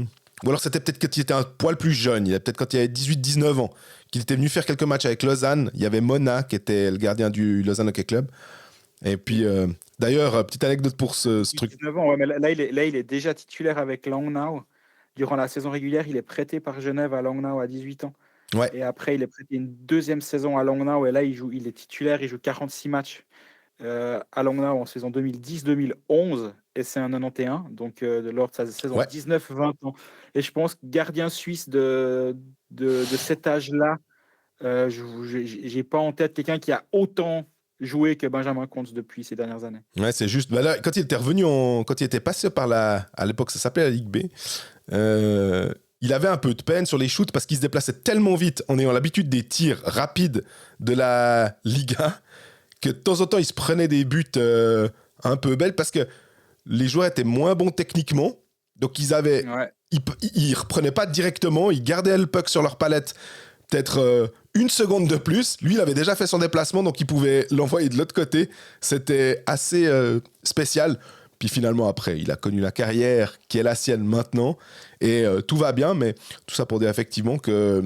Ou alors c'était peut-être quand il était un poil plus jeune. Il a peut-être quand il avait 18-19 ans qu'il était venu faire quelques matchs avec Lausanne. Il y avait Mona qui était le gardien du Lausanne Hockey Club. Et puis, d'ailleurs, petite anecdote pour ce truc. 19 ans, ouais, mais là, il est déjà titulaire avec Langnau. Durant la saison régulière, il est prêté par Genève à Langnau à 18 ans. Ouais. Et après, il est prêté une deuxième saison à Langnau. Et là, il est titulaire, il joue 46 matchs à Langnau en saison 2010-2011. Et c'est un 91, donc lors de sa saison 19-20 ans. Et je pense que gardien suisse de cet âge-là, j'ai pas en tête quelqu'un qui a autant joué que Benjamin Kontz depuis ces dernières années. Ouais, c'est juste. Bah là, quand il était revenu, quand il était passé par à l'époque, ça s'appelait la Ligue B, il avait un peu de peine sur les shoots parce qu'il se déplaçait tellement vite en ayant l'habitude des tirs rapides de la Liga que de temps en temps, il se prenait des buts un peu belles parce que les joueurs étaient moins bons techniquement. Donc, ils reprenaient pas directement, ils gardaient le puck sur leur palette peut-être une seconde de plus. Lui, il avait déjà fait son déplacement, donc il pouvait l'envoyer de l'autre côté. C'était assez spécial. Puis finalement, après, il a connu la carrière qui est la sienne maintenant. Et tout va bien, mais tout ça pour dire effectivement que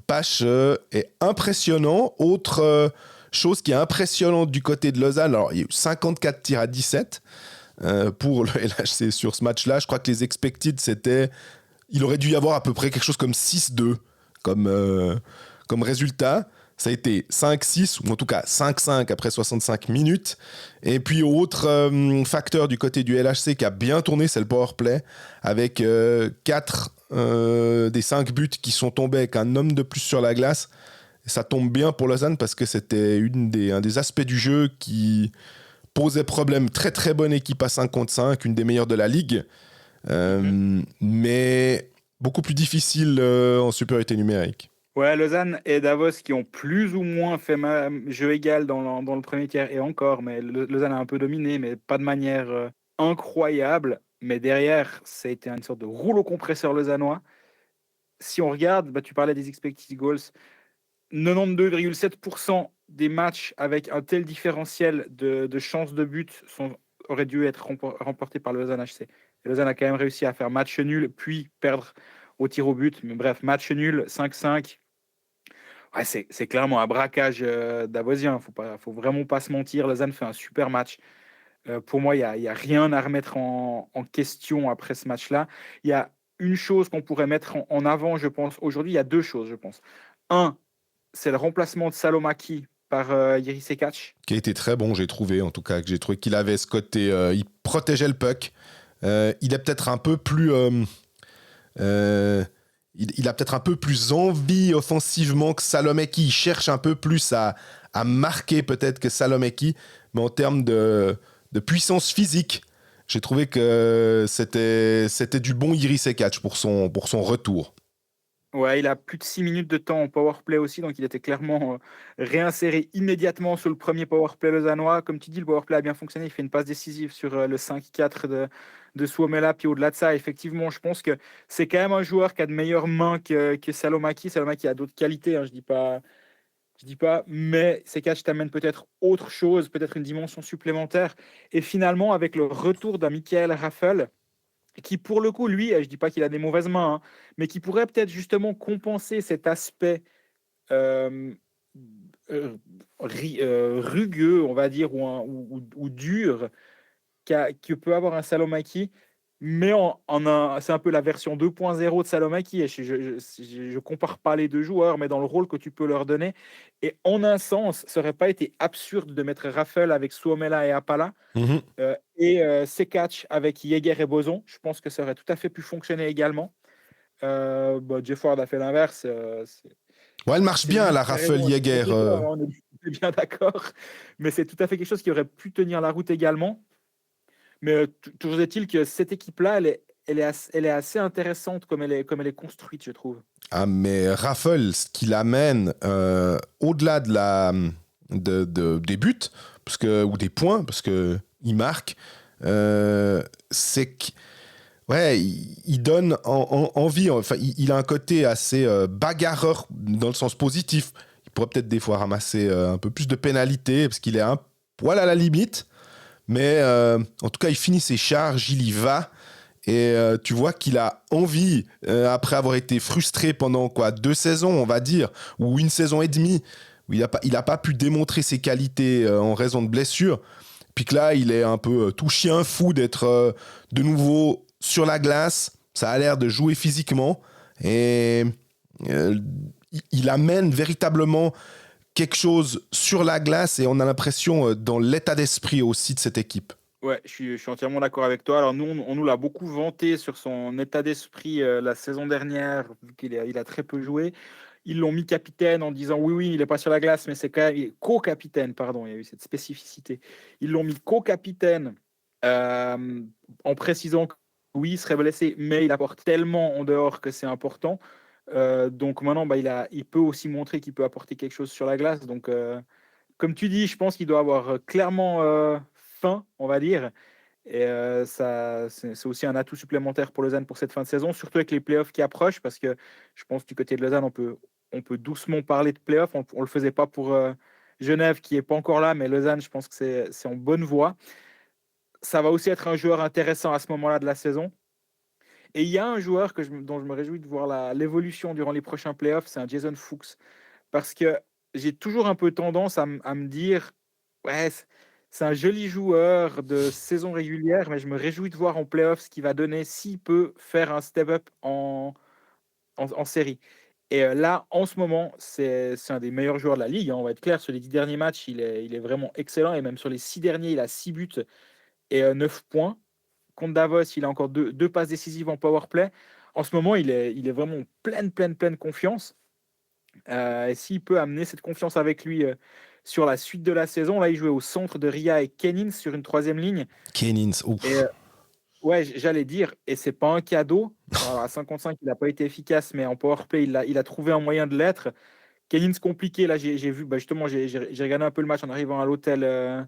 Pache est impressionnant. Autre chose qui est impressionnante du côté de Lausanne, alors il y a eu 54 tirs à 17 pour le LHC sur ce match-là. Je crois que les expected, c'était... Il aurait dû y avoir à peu près quelque chose comme 6-2 comme résultat. Ça a été 5-6, ou en tout cas 5-5 après 65 minutes. Et puis, autre facteur du côté du LHC qui a bien tourné, c'est le powerplay, avec 4 des 5 buts qui sont tombés avec un homme de plus sur la glace. Et ça tombe bien pour Lausanne parce que c'était un des aspects du jeu qui posait problème. Très très bonne équipe à 5 contre 5, une des meilleures de la ligue. Mais beaucoup plus difficile en supériorité numérique. Ouais, Lausanne et Davos qui ont plus ou moins fait jeu égal dans le premier tiers et encore, mais Lausanne a un peu dominé, mais pas de manière incroyable. Mais derrière, ça a été une sorte de rouleau compresseur lausannois. Si on regarde, tu parlais des expected goals, 92,7% des matchs avec un tel différentiel de chances de but auraient dû être remportés par le Lausanne HC. Et Lausanne a quand même réussi à faire match nul, puis perdre au tir au but. Mais bref, match nul, 5-5. Ouais, c'est clairement un braquage davosien. Faut vraiment pas se mentir. Lausanne fait un super match. Pour moi, il y a rien à remettre en question après ce match-là. Il y a une chose qu'on pourrait mettre en avant, je pense. Aujourd'hui, il y a deux choses, je pense. Un, c'est le remplacement de Salomaki par Jiří Sekac. Qui a été très bon, j'ai trouvé, en tout cas. Que j'ai trouvé qu'il avait ce côté... il protégeait le puck. Il est peut-être un peu plus... il a peut-être un peu plus envie offensivement que Salomeki. Il cherche un peu plus à marquer peut-être que Salomeki. Mais en termes de puissance physique, j'ai trouvé que c'était du bon Jiří Sekac pour son retour. Ouais, il a plus de 6 minutes de temps en powerplay aussi, donc il était clairement réinséré immédiatement sur le premier powerplay lausannois. Comme tu dis, le powerplay a bien fonctionné. Il fait une passe décisive sur le 5-4 de Suomela. Puis au-delà de ça, effectivement, je pense que c'est quand même un joueur qui a de meilleures mains que Salomaki. Salomaki a d'autres qualités, hein, je dis pas, mais Sekac t'amène peut-être autre chose, peut-être une dimension supplémentaire. Et finalement, avec le retour d'un Michael Raffel, qui pour le coup, lui, je dis pas qu'il a des mauvaises mains, hein, mais qui pourrait peut-être justement compenser cet aspect euh, rugueux, on va dire, ou dur que peut avoir un Salomaki, mais c'est un peu la version 2.0 de Salomaki. Et je compare pas les deux joueurs, mais dans le rôle que tu peux leur donner. Et en un sens, ça aurait pas été absurde de mettre Raffel avec Suomela et Apala, et Sekac avec Jäger et Boson. Je pense que ça aurait tout à fait pu fonctionner également. Jeff Ward a fait l'inverse. Ouais, elle marche bien, la Raffel Jäger. On est bien d'accord. Mais c'est tout à fait quelque chose qui aurait pu tenir la route également. Mais toujours est-il que cette équipe-là, elle est assez intéressante comme elle est construite, je trouve. Ah, mais Raffel, ce qu'il amène au-delà des buts ou des points, parce qu'il marque, c'est que ouais, il donne envie. Enfin, il a un côté assez bagarreur dans le sens positif. Il pourrait peut-être des fois ramasser un peu plus de pénalités parce qu'il est un poil à la limite. Mais en tout cas, il finit ses charges, il y va. Et tu vois qu'il a envie, après avoir été frustré pendant 2 saisons, on va dire, ou 1 saison et demie, où il a pas pu démontrer ses qualités en raison de blessures. Puis que là, il est un peu tout chien fou d'être de nouveau sur la glace. Ça a l'air de jouer physiquement. Et il amène véritablement quelque chose sur la glace et on a l'impression dans l'état d'esprit aussi de cette équipe. Ouais, je suis entièrement d'accord avec toi. Alors nous, on nous l'a beaucoup vanté sur son état d'esprit la saison dernière, vu il a très peu joué. Ils l'ont mis capitaine en disant oui, il n'est pas sur la glace, mais c'est quand même il est co-capitaine, pardon, il y a eu cette spécificité. Ils l'ont mis co-capitaine en précisant que oui, il serait blessé, mais il apporte tellement en dehors que c'est important. Donc maintenant, il peut aussi montrer qu'il peut apporter quelque chose sur la glace. Donc, comme tu dis, je pense qu'il doit avoir clairement faim, on va dire. Et c'est aussi un atout supplémentaire pour Lausanne pour cette fin de saison, surtout avec les playoffs qui approchent, parce que je pense que du côté de Lausanne, on peut on peut doucement parler de play-off. On ne le faisait pas pour Genève, qui n'est pas encore là, mais Lausanne, je pense que c'est en bonne voie. Ça va aussi être un joueur intéressant à ce moment-là de la saison. Et il y a un joueur dont je me réjouis de voir l'évolution durant les prochains playoffs, c'est un Jason Fuchs. Parce que j'ai toujours un peu tendance à me dire, ouais, c'est un joli joueur de saison régulière, mais je me réjouis de voir en playoffs ce qu'il va donner s'il peut faire un step-up en série. Et là, en ce moment, c'est un des meilleurs joueurs de la ligue, hein, on va être clair. Sur les 10 derniers matchs, il est vraiment excellent. Et même sur les 6 derniers, il a 6 buts et 9 points. Contre Davos, il a encore deux passes décisives en power play. En ce moment, il est vraiment pleine confiance. Et s'il peut amener cette confiance avec lui sur la suite de la saison, là, il jouait au centre de Ria et Kennings sur une 3e ligne. Kennings, ouf. Et ouais, j'allais dire, et c'est pas un cadeau. Alors, à 55, il n'a pas été efficace, mais en powerplay, il a trouvé un moyen de l'être. Kennings compliqué, là, j'ai vu, justement, j'ai regardé un peu le match en arrivant à l'hôtel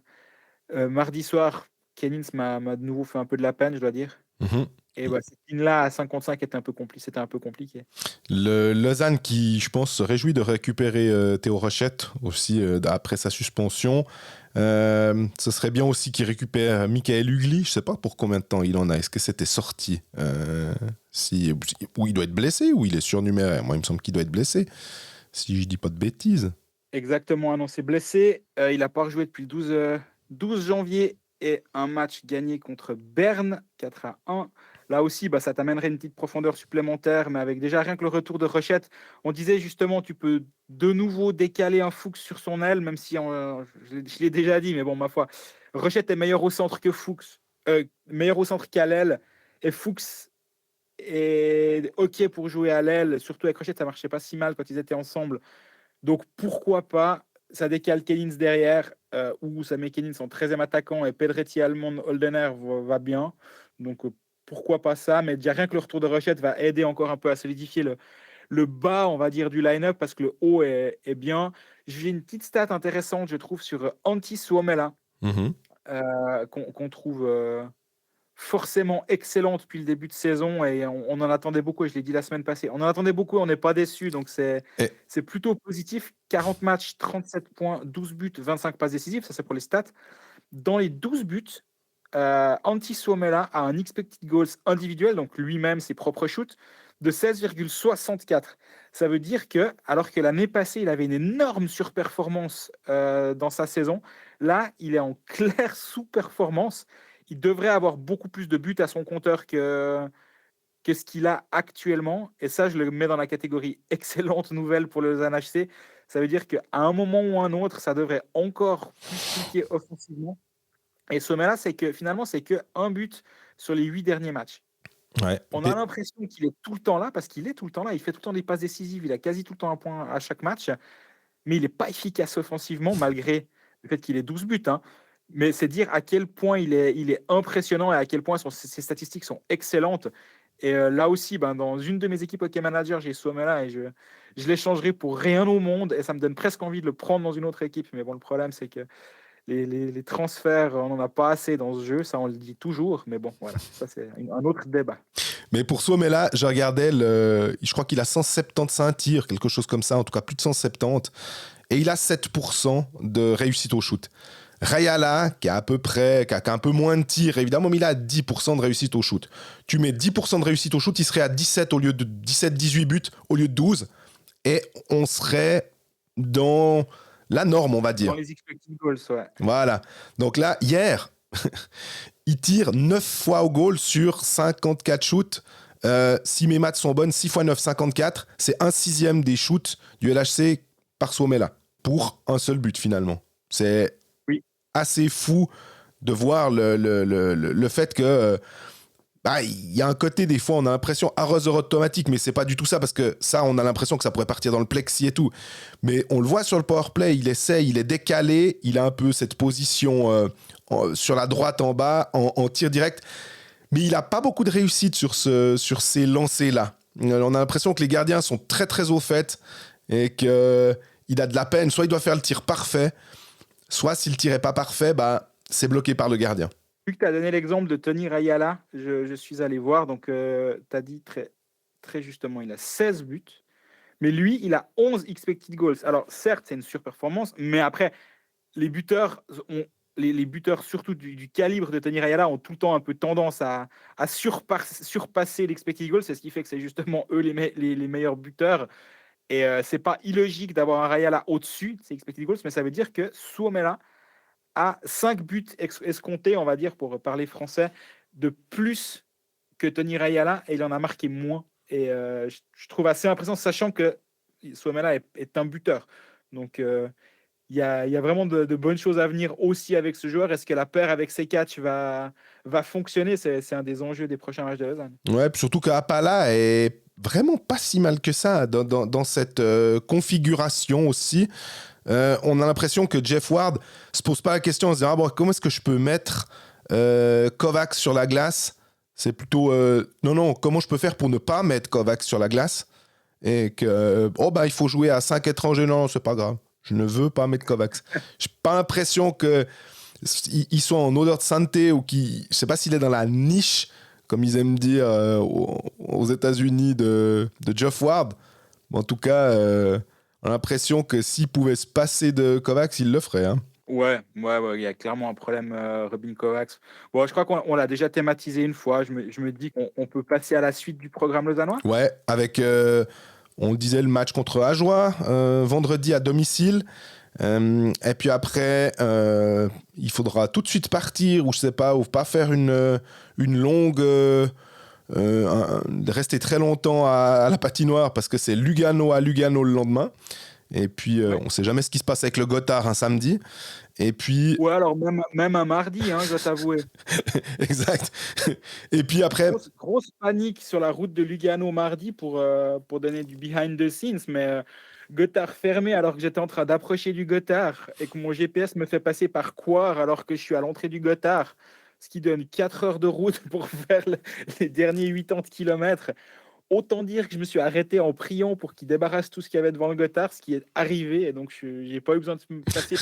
mardi soir. Kennings m'a de nouveau fait un peu de la peine, je dois dire. Mhm. Et cette ligne-là, à 55, c'était un peu compliqué. Le Lausanne qui, je pense, se réjouit de récupérer Théo Rochette aussi après sa suspension. Ce serait bien aussi qu'il récupère Michael Hugli. Je ne sais pas pour combien de temps il en a. Est-ce que c'était sorti ou il doit être blessé ou il est surnuméraire. Moi, il me semble qu'il doit être blessé, si je ne dis pas de bêtises. Exactement, annoncé blessé. Il n'a pas rejoué depuis le 12 janvier et un match gagné contre Berne, 4-1. Là aussi, ça t'amènerait une petite profondeur supplémentaire, mais avec déjà rien que le retour de Rochette, on disait justement, tu peux de nouveau décaler un Fuchs sur son aile, même si je l'ai déjà dit, mais bon, ma foi, Rochette est meilleur au centre que Fuchs, meilleur au centre qu'à l'aile, et Fuchs est OK pour jouer à l'aile, surtout avec Rochette, ça marchait pas si mal quand ils étaient ensemble. Donc pourquoi pas, ça décale Kennings derrière, ou ça met Kennings en 13e attaquant et Pedretti, Allemand, Holdener va bien. Donc pourquoi pas ça, mais déjà rien que le retour de Rochette va aider encore un peu à solidifier le bas, on va dire, du line-up, parce que le haut est bien. J'ai une petite stat intéressante, je trouve, sur Antti Suomela, qu'on trouve forcément excellent depuis le début de saison, et on en attendait beaucoup, et je l'ai dit la semaine passée, on en attendait beaucoup, on n'est pas déçu, donc c'est plutôt positif. 40 matchs, 37 points, 12 buts, 25 passes décisives, ça c'est pour les stats. Dans les 12 buts, Antti Suomela a un expected goals individuel, donc lui-même ses propres shoots, de 16,64. Ça veut dire que, alors que l'année passée, il avait une énorme surperformance dans sa saison, là, il est en claire sous-performance. Il devrait avoir beaucoup plus de buts à son compteur que ce qu'il a actuellement. Et ça, je le mets dans la catégorie excellente nouvelle pour le Lausanne HC. Ça veut dire qu'à un moment ou un autre, ça devrait encore plus cliquer offensivement. Et ce là c'est que finalement, c'est qu'un but sur les 8 derniers matchs. Ouais. On a l'impression qu'il est tout le temps là, parce qu'il est tout le temps là. Il fait tout le temps des passes décisives. Il a quasi tout le temps un point à chaque match. Mais il n'est pas efficace offensivement, malgré le fait qu'il ait 12 buts. Hein. Mais c'est dire à quel point il est impressionnant et à quel point ses statistiques sont excellentes. Et là aussi, dans une de mes équipes Hockey Manager, j'ai Suomela et je l'échangerai pour rien au monde. Et ça me donne presque envie de le prendre dans une autre équipe. Mais bon, le problème, c'est que les transferts, on n'en a pas assez dans ce jeu. Ça, on le dit toujours. Mais bon, voilà, ça, c'est un autre débat. Mais pour Suomela, je regardais, je crois qu'il a 175 tirs, quelque chose comme ça, en tout cas plus de 170. Et il a 7% de réussite au shoot. Rayala, qui a à peu près, qui a un peu moins de tirs, évidemment, mais il a 10% de réussite au shoot. Tu mets 10% de réussite au shoot, il serait à 17 au lieu de 17-18 buts au lieu de 12. Et on serait dans la norme, on va dire. Dans les expected goals, ouais. Voilà. Donc là, hier, il tire 9 fois au goal sur 54 shoots. Si mes maths sont bonnes, 6 x 9, 54. C'est 1/6 des shoots du LHC par Suomela. Pour un seul but, finalement. C'est assez fou de voir le fait que il y a un côté, des fois on a l'impression arroseur automatique, mais c'est pas du tout ça, parce que ça on a l'impression que ça pourrait partir dans le plexi et tout, mais on le voit sur le powerplay, il essaye, il est décalé, il a un peu cette position sur la droite en bas en tir direct, mais il a pas beaucoup de réussite sur ces lancers là. On a l'impression que les gardiens sont très très au fait et qu'il a de la peine, soit il doit faire le tir parfait, soit si le tir n'est pas parfait, c'est bloqué par le gardien. Vu que tu as donné l'exemple de Tony Rayala, je suis allé voir. Donc, tu as dit très, très justement, il a 16 buts. Mais lui, il a 11 expected goals. Alors, certes, c'est une surperformance, mais après, les buteurs les buteurs surtout du calibre de Tony Rayala ont tout le temps un peu tendance à surpasser l'expected goal. C'est ce qui fait que c'est justement eux les meilleurs buteurs. Et c'est pas illogique d'avoir un Rayala au-dessus de ses expected goals, mais ça veut dire que Suomela a 5 buts escomptés, on va dire, pour parler français, de plus que Tony Rayala, et il en a marqué moins. Et je trouve assez impressionnant, sachant que Suomela est un buteur. Donc, il y a vraiment de bonnes choses à venir aussi avec ce joueur. Est-ce que la paire avec Sekac va fonctionner? C'est un des enjeux des prochains matchs de Lausanne. Ouais, puis surtout qu'Apala est vraiment pas si mal que ça dans cette configuration aussi. On a l'impression que Jeff Ward se pose pas la question en se disant comment est-ce que je peux mettre Kovacs sur la glace. C'est plutôt non, comment je peux faire pour ne pas mettre Kovacs sur la glace, et que il faut jouer à 5 étrangers. Non, c'est pas grave, je ne veux pas mettre Kovacs. J'ai pas l'impression que ils sont en odeur de sainteté, ou je sais pas s'il est dans la niche, comme ils aiment dire aux États-Unis, de Jeff Ward. Mais en tout cas, on a l'impression que s'il pouvait se passer de Kovacs, il le ferait. Hein. Ouais, il y a clairement un problème, Robin Kovacs. Bon, je crois qu'on l'a déjà thématisé une fois. Je me dis qu'on peut passer à la suite du programme lausannois. Ouais, avec, on le disait, le match contre Ajoie, vendredi à domicile. Et puis après, il faudra tout de suite partir, ou je sais pas, ou pas faire une longue... rester très longtemps à la patinoire, parce que c'est Lugano à Lugano le lendemain. Et puis, on sait jamais ce qui se passe avec le Gothard un samedi. Et puis... Ouais, alors même un mardi, hein, je dois t'avouer. Exact. Et puis après... Grosse panique sur la route de Lugano mardi pour donner du behind the scenes, mais Gothard fermé alors que j'étais en train d'approcher du Gothard et que mon GPS me fait passer par Coire alors que je suis à l'entrée du Gothard, ce qui donne 4 heures de route pour faire les derniers 80 km. Autant dire que je me suis arrêté en priant pour qu'il débarrasse tout ce qu'il y avait devant le Gothard, ce qui est arrivé, et donc je n'ai pas eu besoin de me passer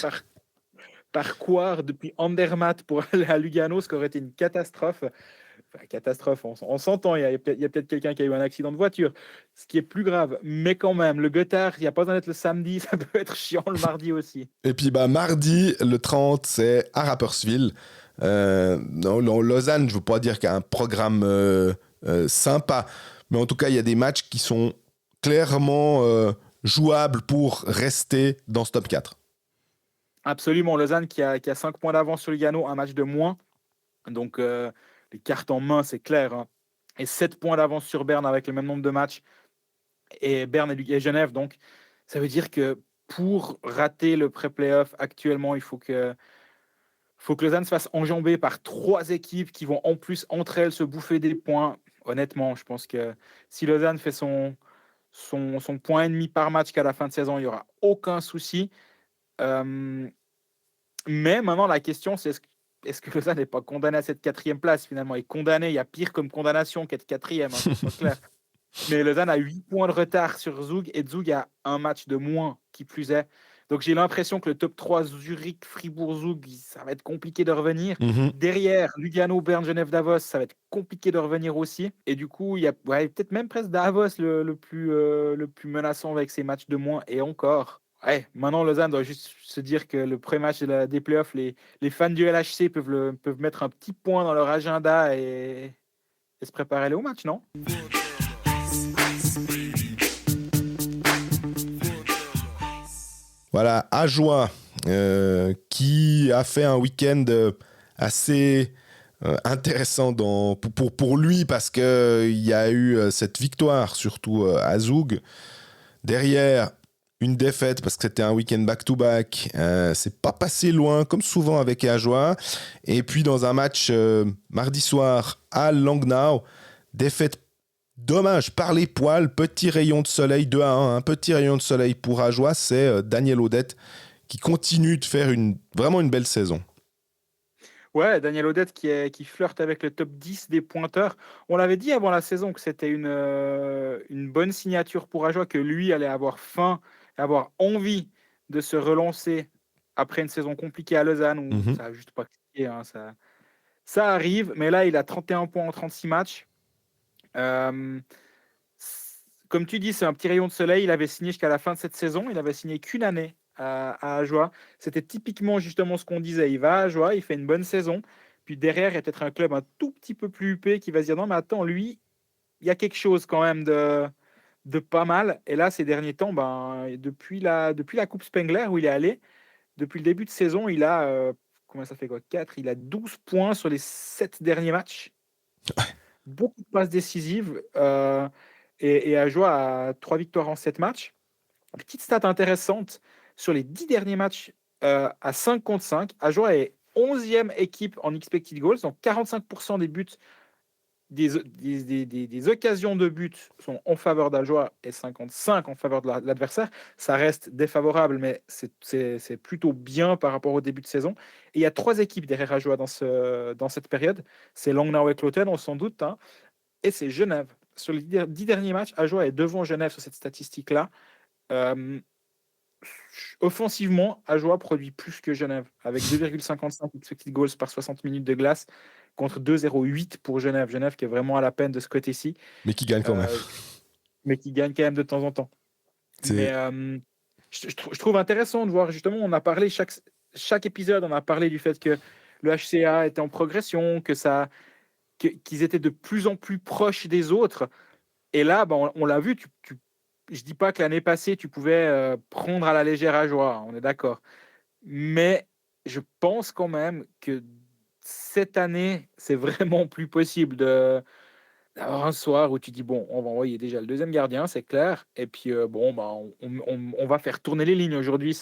par Coire depuis Andermatt pour aller à Lugano, ce qui aurait été une catastrophe. Enfin, catastrophe, on s'entend, il y a peut-être quelqu'un qui a eu un accident de voiture, ce qui est plus grave, mais quand même, le Gothard, il n'y a pas besoin d'être le samedi, ça peut être chiant le mardi aussi. Et puis mardi, le 30, c'est à Rapperswil. Lausanne, je ne veux pas dire qu'il y a un programme sympa, mais en tout cas, il y a des matchs qui sont clairement jouables pour rester dans ce top 4. Absolument, Lausanne qui a 5 points d'avance sur Lugano, un match de moins, donc les cartes en main, c'est clair, hein. Et 7 points d'avance sur Berne avec le même nombre de matchs, et Berne et Genève, donc ça veut dire que pour rater le pré-playoff actuellement, il faut que Lausanne se fasse enjamber par 3 équipes qui vont en plus entre elles se bouffer des points. Honnêtement, je pense que si Lausanne fait son point et demi par match qu'à la fin de saison, il n'y aura aucun souci. Mais maintenant, la question, c'est est-ce que Lausanne n'est pas condamné à cette 4e place finalement? Et condamné, il y a pire comme condamnation qu'être 4e, hein, qu'on soit clair. Mais Lausanne a 8 points de retard sur Zug, et Zug a un match de moins, qui plus est. Donc j'ai l'impression que le top 3, Zurich, Fribourg, Zug, ça va être compliqué de revenir. Derrière, Lugano, Berne, Genève, Davos, ça va être compliqué de revenir aussi. Et du coup, il y a peut-être même presque Davos le plus menaçant avec ses matchs de moins, et encore. Ouais, maintenant, Lausanne doit juste se dire que le premier match des playoffs, les fans du LHC peuvent mettre un petit point dans leur agenda et se préparer à aller au match, non? Voilà, Ajoie, qui a fait un week-end assez intéressant pour lui, parce qu'il y a eu cette victoire, surtout à Zug. Derrière, une défaite parce que c'était un week-end back-to-back. C'est pas passé loin, comme souvent avec Ajoie. Et puis dans un match mardi soir à Langnau, défaite dommage par les poils, petit rayon de soleil 2-1, un petit rayon de soleil pour Ajoie. C'est Daniel Odette qui continue de faire vraiment une belle saison. Ouais, Daniel Odette qui flirte avec le top 10 des pointeurs. On l'avait dit avant la saison que c'était une bonne signature pour Ajoie, que lui allait avoir faim, avoir envie de se relancer après une saison compliquée à Lausanne, où ça n'a juste pas cliqué, hein, ça arrive, mais là il a 31 points en 36 matchs. comme tu dis, c'est un petit rayon de soleil. Il avait signé jusqu'à la fin de cette saison. Il avait signé qu'une année à Ajoie. C'était typiquement justement ce qu'on disait. Il va à Ajoie, il fait une bonne saison. Puis derrière, il y a peut-être un club un tout petit peu plus huppé qui va se dire non, mais attends, lui, il y a quelque chose quand même de pas mal. Et là, ces derniers temps, depuis la Coupe Spengler où il est allé, depuis le début de saison, il a, comment ça fait quoi, 4, il a 12 points sur les 7 derniers matchs. Beaucoup de passes décisives. Et Ajoie a 3 victoires en 7 matchs. Petite stat intéressante, sur les 10 derniers matchs à 5 contre 5, Ajoie est 11e équipe en expected goals, donc 45% des buts, des occasions de but sont en faveur d'Ajoie et 55 en faveur de l'adversaire. Ça reste défavorable, mais c'est plutôt bien par rapport au début de saison. Et il y a 3 équipes derrière Ajoie dans cette période. C'est Langnau et Kloten, on s'en doute, hein, et c'est Genève. Sur les 10 derniers matchs, Ajoie est devant Genève sur cette statistique-là. Offensivement, Ajoie produit plus que Genève, avec 2,55 expected goals par 60 minutes de glace, contre 2,08 pour Genève. Genève qui est vraiment à la peine de ce côté-ci. Mais qui gagne quand même. Mais qui gagne quand même de temps en temps. Mais je trouve intéressant de voir, justement, on a parlé, chaque épisode, on a parlé du fait que le HCA était en progression, qu'ils étaient de plus en plus proches des autres. Et là, on l'a vu, je dis pas que l'année passée, tu pouvais prendre à la légère Ajoie, on est d'accord. Mais je pense quand même que cette année, c'est vraiment plus possible d'avoir un soir où tu dis, bon, on va envoyer déjà le deuxième gardien, c'est clair. Et puis, on va faire tourner les lignes. Aujourd'hui,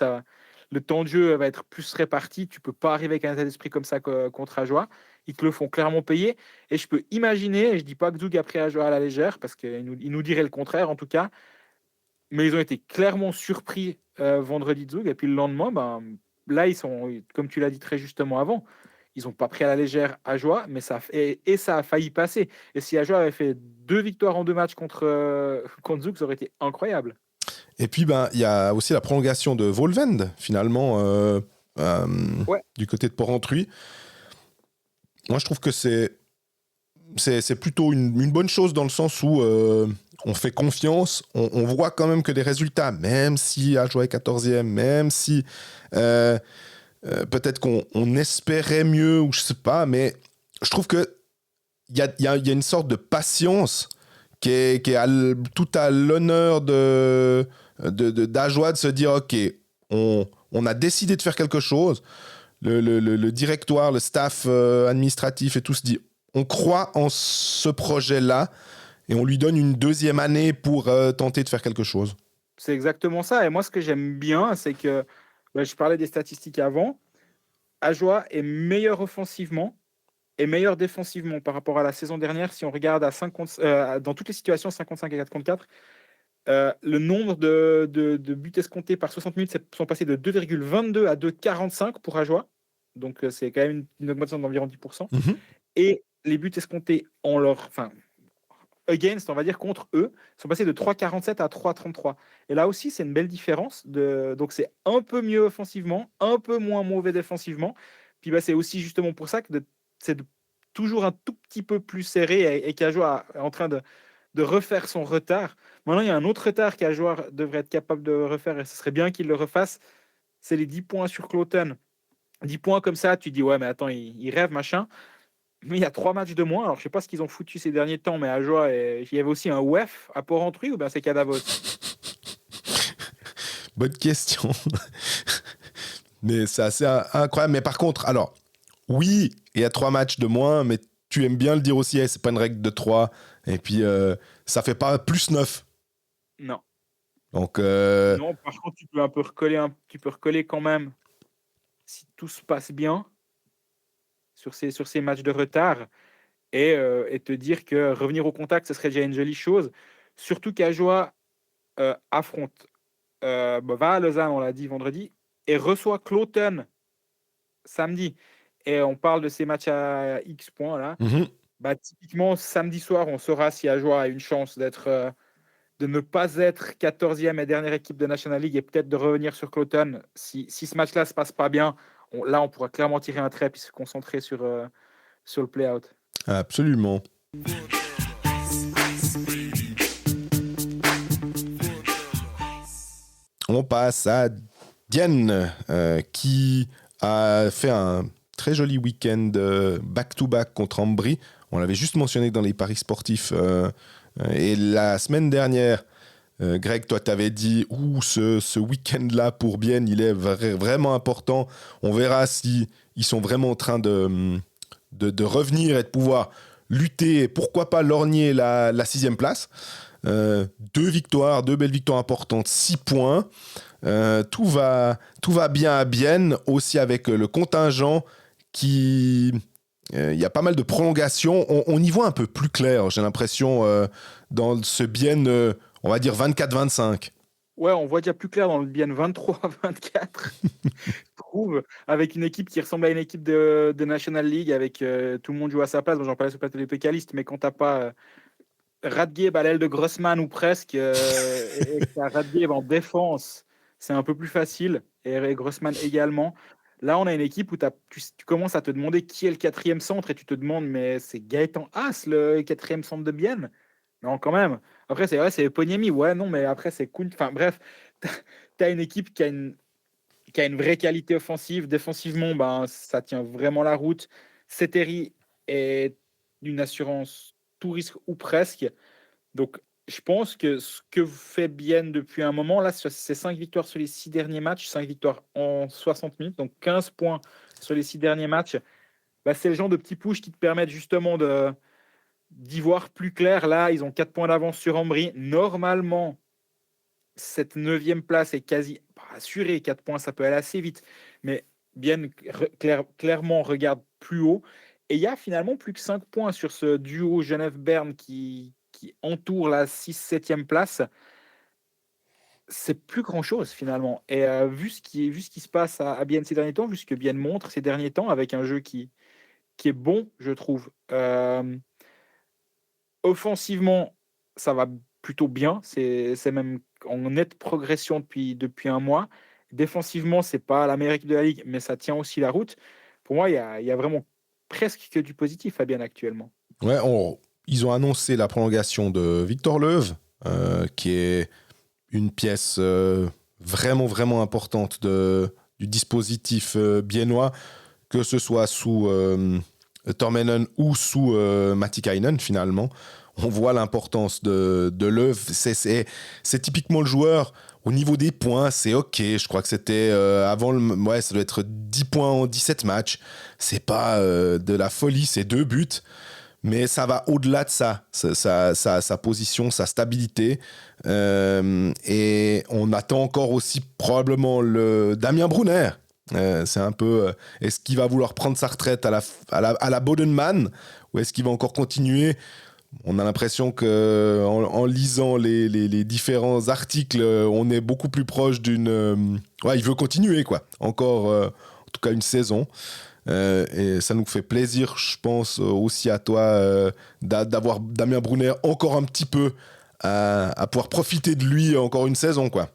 le temps de jeu va être plus réparti. Tu peux pas arriver avec un état d'esprit comme ça contre Ajoie. Ils te le font clairement payer. Et je peux imaginer, et je dis pas que Zug a pris Ajoie à la légère, parce qu'il nous dirait le contraire en tout cas, mais ils ont été clairement surpris vendredi de Zug. Et puis le lendemain, là, ils sont, comme tu l'as dit très justement avant, ils n'ont pas pris à la légère Ajoie, mais ça a failli passer. Et si Ajoie avait fait 2 victoires en 2 matchs contre Zug, ça aurait été incroyable. Et puis, il y a aussi la prolongation de Volvend, finalement, du côté de Porrentruy. Moi, je trouve que c'est plutôt une bonne chose dans le sens où on fait confiance, on voit quand même que des résultats, même si Ajoie est 14e, même si peut-être qu'on espérait mieux, ou je sais pas, mais je trouve qu'il y a une sorte de patience qui est tout à l'honneur d'Ajoie de se dire, ok, on a décidé de faire quelque chose, le directoire, le staff administratif et tout se dit, on croit en ce projet-là et on lui donne une deuxième année pour tenter de faire quelque chose. C'est exactement ça. Et moi, ce que j'aime bien, c'est que, je parlais des statistiques avant, Ajoie est meilleur offensivement et meilleur défensivement par rapport à la saison dernière. Si on regarde dans toutes les situations 55 et 4 contre 4, le nombre de buts escomptés par 60 minutes sont passés de 2,22 à 2,45 pour Ajoie. Donc, c'est quand même une augmentation d'environ 10%. Mm-hmm. Et les buts escomptés against, on va dire, contre eux, sont passés de 3,47 à 3,33. Et là aussi, c'est une belle différence. Donc, c'est un peu mieux offensivement, un peu moins mauvais défensivement. Puis, c'est aussi justement pour ça que c'est toujours un tout petit peu plus serré et qu'Ajoie est en train de refaire son retard. Maintenant, il y a un autre retard qu'Ajoie devrait être capable de refaire, et ce serait bien qu'il le refasse. C'est les 10 points sur Kloten. 10 points comme ça, tu dis, ouais, mais attends, il rêve, machin. Mais il y a 3 matchs de moins. Alors, je ne sais pas ce qu'ils ont foutu ces derniers temps, mais Ajoie, il y avait aussi un WEF à Porrentruy ou bien c'est Cadavos? Bonne question. Mais c'est assez incroyable. Mais par contre, alors, oui, il y a 3 matchs de moins, mais tu aimes bien le dire aussi, c'est pas une règle de 3. Et puis, ça fait pas plus 9. Non. Donc, non, par contre, tu peux un peu recoller quand même si tout se passe bien sur ces matchs de retard et te dire que revenir au contact, ce serait déjà une jolie chose. Surtout qu'Ajoie affronte, va à Lausanne, on l'a dit vendredi, et reçoit Kloten samedi. Et on parle de ces matchs à X points là. Mm-hmm. Typiquement, samedi soir, on saura si Ajoie a une chance de ne pas être 14e et dernière équipe de National League et peut-être de revenir sur Kloten. Si ce match-là se passe pas bien, on pourra clairement tirer un trait puis se concentrer sur le play-out. Absolument. on passe à Dienne, qui a fait un très joli week-end back-to-back contre Ambry. On l'avait juste mentionné dans les paris sportifs. Et la semaine dernière, Greg, toi, t'avais dit ce week-end-là pour Bienne, il est vraiment important. On verra si ils sont vraiment en train de revenir et de pouvoir lutter et pourquoi pas lorgner la 6e place. 2 victoires, 2 belles victoires importantes, 6 points. Tout va bien à Bienne, aussi avec le contingent qui... Il y a pas mal de prolongations. On y voit un peu plus clair, j'ai l'impression, dans ce Bienne, on va dire 24-25. Ouais, on voit déjà plus clair dans le bien 23-24, je trouve, avec une équipe qui ressemble à une équipe de National League, avec tout le monde joue à sa place. Bon, j'en parlais sur le plateau des pécalistes, mais quand t'as pas Radgeb à l'aile de Grossman ou presque, et que t'as Radgeb en défense, c'est un peu plus facile, et Grossman également. Là, on a une équipe où tu commences à te demander qui est le 4e centre, et tu te demandes, mais c'est Gaëtan Haas, le 4e centre de Bienne? Non, quand même. Après, c'est vrai, c'est Eponiemi. Ouais, non, mais après, c'est Kuhn. Enfin, bref, t'as une équipe qui a une vraie qualité offensive. Défensivement, ben, ça tient vraiment la route. Seteri est d'une assurance tout risque ou presque. Donc, je pense que ce que fait Bienne depuis un moment, là, c'est 5 victoires sur les 6 derniers matchs, 5 victoires en 60 minutes, donc 15 points sur les 6 derniers matchs. Bah, c'est le genre de petits push qui te permettent justement d'y voir plus clair. Là, ils ont 4 points d'avance sur Ambry. Normalement, cette 9e place est quasi assurée. 4 points, ça peut aller assez vite. Mais bien clairement, regarde plus haut. Et il y a finalement plus que 5 points sur ce duo Genève-Berne qui entoure la 6-7e place. C'est plus grand-chose finalement. Et vu ce qui se passe à Bienne ces derniers temps, vu ce que Bienne montre ces derniers temps, avec un jeu qui est bon, je trouve. Offensivement, ça va plutôt bien. C'est même en nette progression depuis un mois. Défensivement, c'est pas la meilleure équipe de la ligue, mais ça tient aussi la route. Pour moi, il y a vraiment presque que du positif à Bienne actuellement. Ouais, ils ont annoncé la prolongation de Victor Leuve, qui est une pièce vraiment, vraiment importante du dispositif biennois, que ce soit sous Tormenen ou sous Matikainen, finalement. On voit l'importance de Leuve. C'est typiquement le joueur, au niveau des points, c'est OK. Je crois que c'était avant ouais, ça doit être 10 points en 17 matchs. C'est pas de la folie, c'est 2 buts. Mais ça va au-delà de ça, sa position, sa stabilité. Et on attend encore aussi probablement le Damien Brunner. C'est un peu, est-ce qu'il va vouloir prendre sa retraite à la Bodenman, ou est-ce qu'il va encore continuer? On a l'impression qu'en lisant les différents articles, on est beaucoup plus proche d'une... ouais, il veut continuer, quoi. Encore, en tout cas, une saison. Et ça nous fait plaisir, je pense, aussi à toi, d'avoir Damien Brunner encore un petit peu à pouvoir profiter de lui encore une saison, quoi.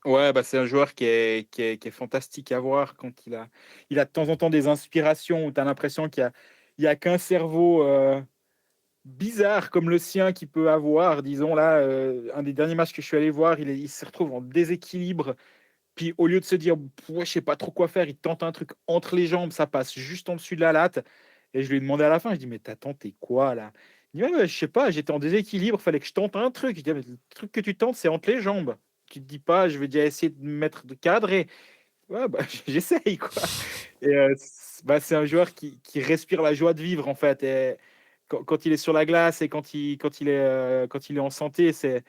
Ouais, bah c'est un joueur qui est fantastique à voir quand il a de temps en temps des inspirations où tu as l'impression qu'il y a qu'un cerveau bizarre comme le sien qui peut avoir. Disons là, un des derniers matchs que je suis allé voir, il se retrouve en déséquilibre. Puis au lieu de se dire, ouais, je sais pas trop quoi faire, il tente un truc entre les jambes, ça passe juste en dessus de la latte. Et je lui ai demandé à la fin, je dis, mais t'as tenté quoi là? Il dit, ouais, je sais pas, j'étais en déséquilibre, fallait que je tente un truc. Je dis, ah, mais le truc que tu tentes, c'est entre les jambes. Tu te dis pas, je vais déjà essayer de me mettre de cadre et ouais, bah, j'essaye quoi. Et c'est un joueur qui respire la joie de vivre en fait. Et quand il est sur la glace et quand il est en santé, c'est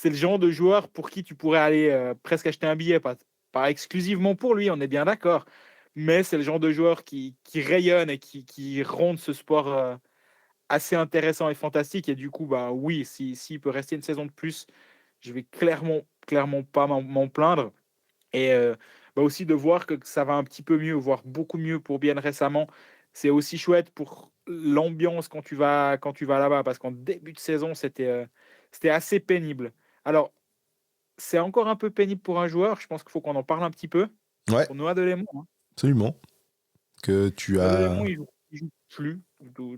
le genre de joueur pour qui tu pourrais aller presque acheter un billet, pas exclusivement pour lui, on est bien d'accord, mais c'est le genre de joueur qui rayonne et qui rend ce sport assez intéressant et fantastique. Et du coup, bah oui, s'il peut rester une saison de plus, je vais clairement pas m'en plaindre. Et bah aussi de voir que ça va un petit peu mieux, voire beaucoup mieux pour Bienne récemment. C'est aussi chouette pour l'ambiance quand tu vas là-bas, parce qu'en début de saison, c'était assez pénible. Alors, c'est encore un peu pénible pour un joueur. Je pense qu'il faut qu'on en parle un petit peu. Ouais, Pour Noah Delémont, hein. absolument. Que tu Noah as... Delémont, il joue plus,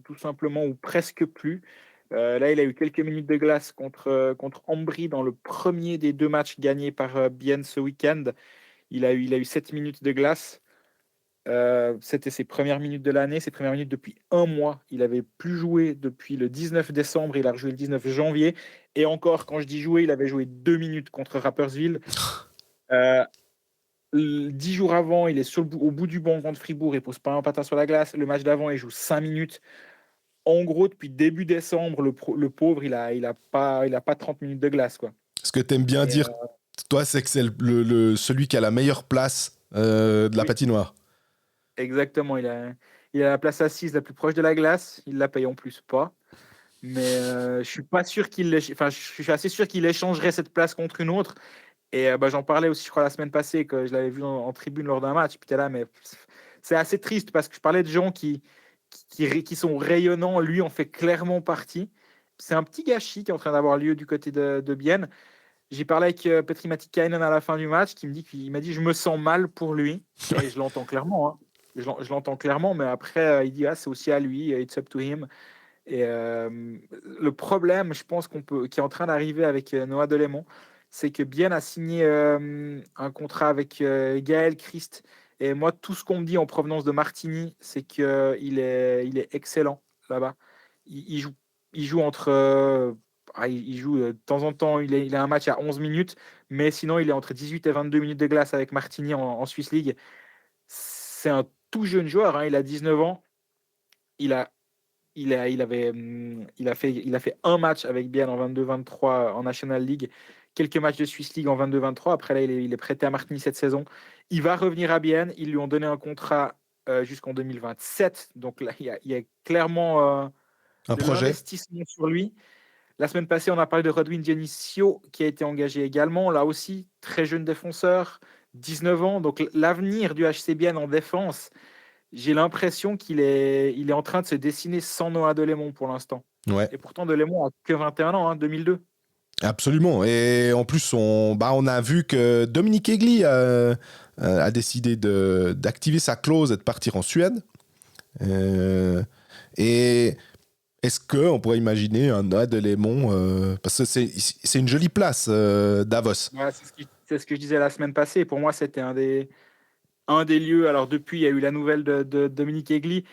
tout simplement, ou presque plus. Là, il a eu quelques minutes de glace contre Ambry dans le premier des 2 matchs gagnés par Bienne ce week-end. Il a eu 7 minutes de glace. C'était ses premières minutes de l'année, ses premières minutes depuis un mois. Il avait plus joué depuis le 19 décembre, il a rejoué le 19 janvier. Et encore, quand je dis jouer, il avait joué 2 minutes contre Rapperswil. 10 jours avant, il est au bout du banc contre Fribourg, il pose pas un patin sur la glace. Le match d'avant, il joue 5 minutes. En gros, depuis début décembre, le pauvre, il a pas 30 minutes de glace, quoi. Ce que tu aimes bien dire, toi, c'est que c'est celui qui a la meilleure place de la patinoire. Exactement, il a la place assise la plus proche de la glace, il la paye en plus pas. Mais je suis pas sûr je suis assez sûr qu'il échangerait cette place contre une autre. Et j'en parlais aussi, je crois, la semaine passée, que je l'avais vu en tribune lors d'un match. Puis t'es là, mais c'est assez triste parce que je parlais de gens qui sont rayonnants. Lui en fait clairement partie. C'est un petit gâchis qui est en train d'avoir lieu du côté de Bienne. J'ai parlé avec Petri Matikainen à la fin du match, il m'a dit je me sens mal pour lui. Et je l'entends clairement. Hein. Je l'entends clairement, mais après, il dit c'est aussi à lui, it's up to him. Et le problème, je pense qui est en train d'arriver avec Noah Delémont, c'est que Bienne a signé un contrat avec Gaël Christ. Et moi, tout ce qu'on me dit en provenance de Martigny, c'est qu'il est excellent là-bas. Il joue entre. Il joue de temps en temps, il a un match à 11 minutes, mais sinon, il est entre 18 et 22 minutes de glace avec Martigny en Swiss League. C'est un tout jeune joueur, hein, il a 19 ans. Il a fait un match avec Bienne en 22-23 en National League, quelques matchs de Swiss League en 22-23. Après, là, il est prêté à Martigny cette saison. Il va revenir à Bienne. Ils lui ont donné un contrat jusqu'en 2027. Donc là, il y a clairement un projet, l'investissement sur lui. La semaine passée, on a parlé de Rodwin Dionisio, qui a été engagé également. Là aussi, très jeune défenseur, 19 ans. Donc l'avenir du HC Bienne en défense, j'ai l'impression qu'il est en train de se dessiner sans Noah Delémont pour l'instant. Ouais. Et pourtant, Delémont a que 21 ans, 2002. Absolument. Et en plus, on a vu que Dominique Egli a décidé d'activer sa clause et de partir en Suède. Et est-ce qu'on pourrait imaginer un Noah Delémont parce que c'est une jolie place, Davos. Ouais, c'est ce que je disais la semaine passée. Pour moi, c'était un des lieux. Alors, depuis, il y a eu la nouvelle de Dominique Egli.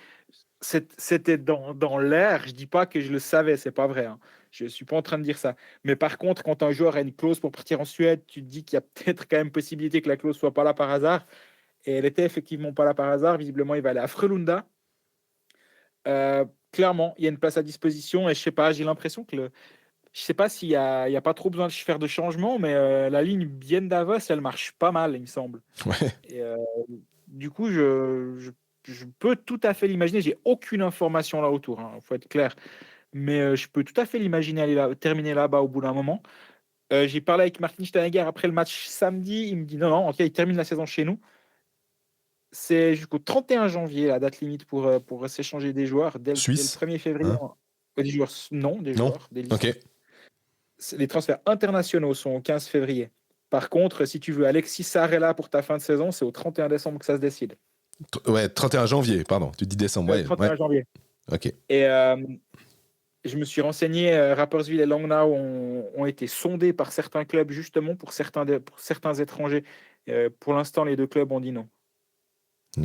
C'était dans l'air. Je dis pas que je le savais, c'est pas vrai. Hein. Je suis pas en train de dire ça. Mais par contre, quand un joueur a une clause pour partir en Suède, tu te dis qu'il y a peut-être quand même possibilité que la clause soit pas là par hasard. Et elle était effectivement pas là par hasard. Visiblement, il va aller à Frölunda. Clairement, il y a une place à disposition. Et je sais pas, j'ai l'impression que je sais pas s'il y a pas trop besoin de faire de changements, mais la ligne Bienne Davos, elle marche pas mal, il me semble. Ouais. Et du coup, je peux tout à fait l'imaginer. J'ai aucune information là autour, hein, faut être clair. Mais je peux tout à fait l'imaginer terminer là-bas au bout d'un moment. J'ai parlé avec Martin Steinegger après le match samedi. Il me dit non, ok, il termine la saison chez nous. C'est jusqu'au 31 janvier la date limite pour s'échanger des joueurs. Dès le 1er février. Hein Des joueurs, non, des joueurs. Des licences. Ok. Les transferts internationaux sont au 15 février. Par contre, si tu veux Alexis Sarella pour ta fin de saison, c'est au 31 décembre que ça se décide. Ouais, 31 janvier, pardon. Tu dis décembre. Ouais, 31 janvier. Ok. Et je me suis renseigné, Rapperswil et Langnau ont été sondés par certains clubs justement pour certains étrangers. Pour l'instant, les deux clubs ont dit non.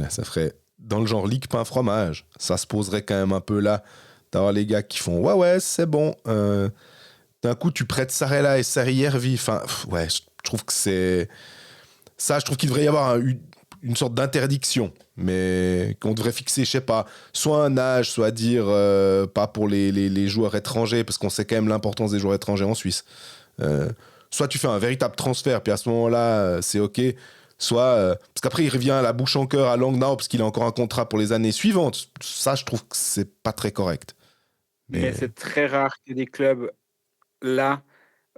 Ça ferait dans le genre Ligue pain fromage. Ça se poserait quand même un peu là. D'avoir les gars qui font ouais, c'est bon. D'un coup, tu prêtes Sarella et Sarri-Järvi. Enfin, ouais, je trouve que c'est ça. Je trouve qu'il devrait y avoir une sorte d'interdiction, mais qu'on devrait fixer, je sais pas, soit un âge, soit dire pas pour les joueurs étrangers, parce qu'on sait quand même l'importance des joueurs étrangers en Suisse. Soit tu fais un véritable transfert, puis à ce moment-là, c'est ok. Soit parce qu'après il revient à la bouche en cœur à Langnau parce qu'il a encore un contrat pour les années suivantes. Ça, je trouve que c'est pas très correct. Mais c'est très rare que des clubs là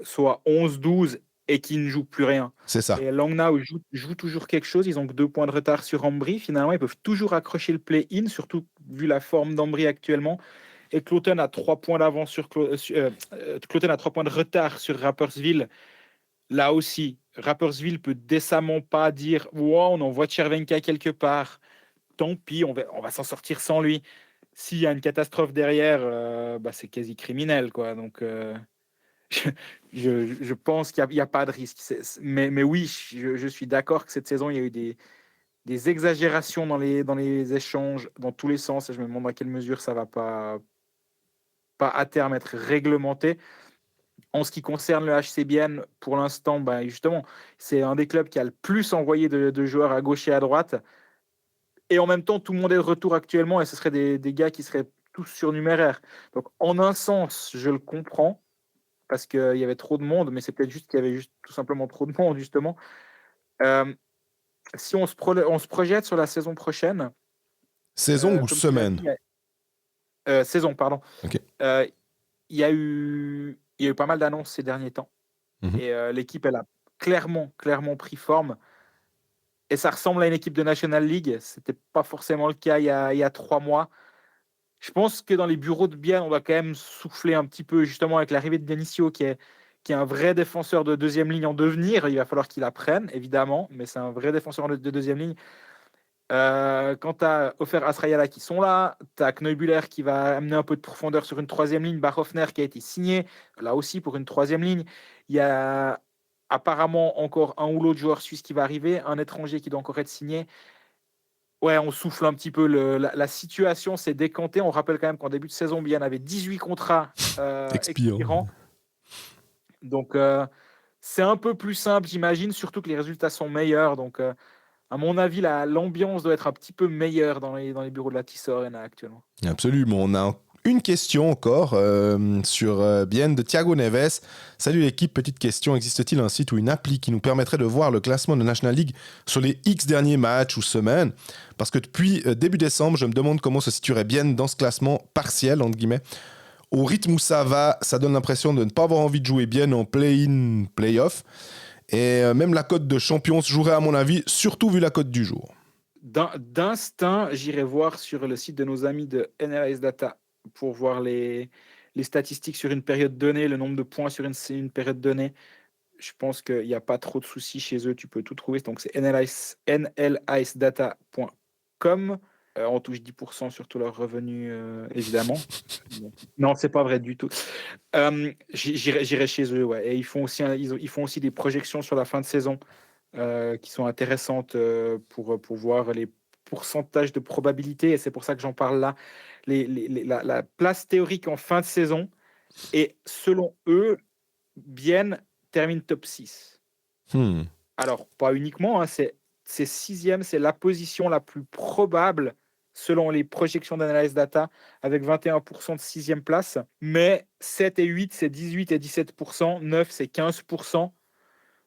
soient 11-12 et qui ne jouent plus rien. C'est ça. Et Langnau joue toujours quelque chose. Ils ont que 2 points de retard sur Ambry. Finalement, ils peuvent toujours accrocher le play-in, surtout vu la forme d'Ambry actuellement. Et Cloten a 3 points d'avance Cloten a 3 points de retard sur Rapperswil. Là aussi, Rapperswil peut décemment pas dire wow, on envoie Chervenka quelque part. Tant pis, on va s'en sortir sans lui. s'il y a une catastrophe derrière, c'est quasi criminel, quoi. Donc, je pense qu'il n'y a pas de risque. Mais oui, je suis d'accord que cette saison, il y a eu des exagérations dans les échanges, dans tous les sens, et je me demande à quelle mesure ça va pas à terme être réglementé. En ce qui concerne le HC Bienne, pour l'instant, justement, c'est un des clubs qui a le plus envoyé de joueurs à gauche et à droite. Et en même temps, tout le monde est de retour actuellement, et ce seraient des gars qui seraient tous surnuméraires. Donc, en un sens, je le comprends, parce qu'il y avait trop de monde, mais c'est peut-être juste qu'il y avait juste tout simplement trop de monde, justement. Si on se projette sur la saison prochaine... Saison ou semaine? Saison, pardon. Okay. Il y a eu pas mal d'annonces ces derniers temps. Et l'équipe, elle a clairement pris forme. Et ça ressemble à une équipe de National League. Ce n'était pas forcément le cas il y a 3 mois. Je pense que dans les bureaux de Bienne, on va quand même souffler un petit peu, justement, avec l'arrivée de Benicio, qui est un vrai défenseur de deuxième ligne en devenir. Il va falloir qu'il apprenne, évidemment, mais c'est un vrai défenseur de deuxième ligne. Quand tu as Ofer Asrayala qui sont là, tu as Kneubuller qui va amener un peu de profondeur sur une troisième ligne, Bachhoffner qui a été signé, là aussi pour une troisième ligne. Il y a apparemment encore un ou l'autre joueur suisse qui va arriver, un étranger qui doit encore être signé. Ouais, on souffle un petit peu. La situation s'est décantée. On rappelle quand même qu'en début de saison, Bienne avait 18 contrats expirants. Donc, c'est un peu plus simple, j'imagine, surtout que les résultats sont meilleurs. Donc, à mon avis, l'ambiance doit être un petit peu meilleure dans les bureaux de la Tissot Arena actuellement. Absolument. On a une question encore sur Bienne de Thiago Neves. Salut l'équipe, petite question. Existe-t-il un site ou une appli qui nous permettrait de voir le classement de National League sur les X derniers matchs ou semaines? Parce que depuis début décembre, je me demande comment se situerait Bienne dans ce classement partiel, entre guillemets. Au rythme où ça va, ça donne l'impression de ne pas avoir envie de jouer Bienne en play-in, play-off. Et même la cote de champion se jouerait à mon avis, surtout vu la cote du jour. D'instinct, j'irai voir sur le site de nos amis de NLS Data pour voir les statistiques sur une période donnée, le nombre de points sur une période donnée. Je pense qu'il n'y a pas trop de soucis chez eux, tu peux tout trouver. Donc c'est nlisdata.com. On touche 10% sur tous leurs revenus, évidemment. Non, c'est pas vrai du tout. J'irai chez eux, ouais. Et ils font aussi des projections sur la fin de saison qui sont intéressantes pour voir les pourcentages de probabilité. Et c'est pour ça que j'en parle là. La place théorique en fin de saison. Et selon eux, Bienne termine top 6. Alors, pas uniquement, hein, c'est 6e, c'est la position la plus probable selon les projections d'Analyse Data, avec 21% de 6e place. Mais 7 et 8, c'est 18 et 17%. 9, c'est 15%.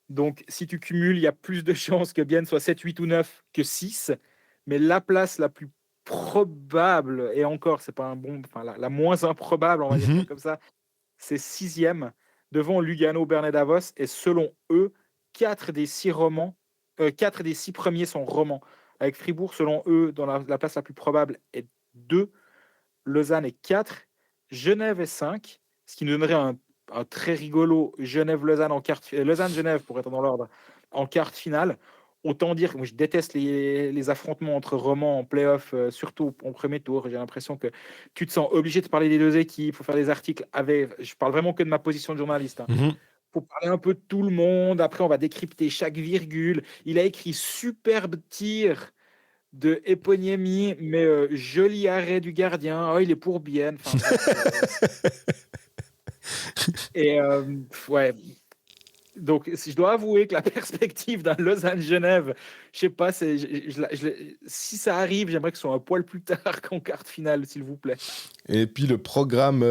Donc, si tu cumules, il y a plus de chances que Bienne soit 7, 8 ou 9 que 6. Mais la place la plus probable, et encore, c'est pas la moins improbable, on va dire ça comme ça, c'est 6e, devant Lugano, Bern et Davos. Et selon eux, 4 des 6 premiers sont romans. Avec Fribourg, selon eux, dans la place la plus probable est 2. Lausanne est 4. Genève est 5. Ce qui nous donnerait un très rigolo Genève-Lausanne Lausanne-Genève, pour être dans l'ordre, en quart de finale. Autant dire que moi, je déteste les affrontements entre romans en play-off, surtout en premier tour. J'ai l'impression que tu te sens obligé de parler des deux équipes. Il faut faire des articles. Je parle vraiment que de ma position de journaliste. Faut parler un peu de tout le monde. Après, on va décrypter chaque virgule. Il a écrit superbe tir de Eponiemi, mais joli arrêt du gardien. Oh, il est pour Bienne. Et ouais. Donc, si je dois avouer que la perspective d'un Lausanne-Genève, je sais pas, si ça arrive, j'aimerais que ce soit un poil plus tard qu'en quart de finale, s'il vous plaît. Et puis le programme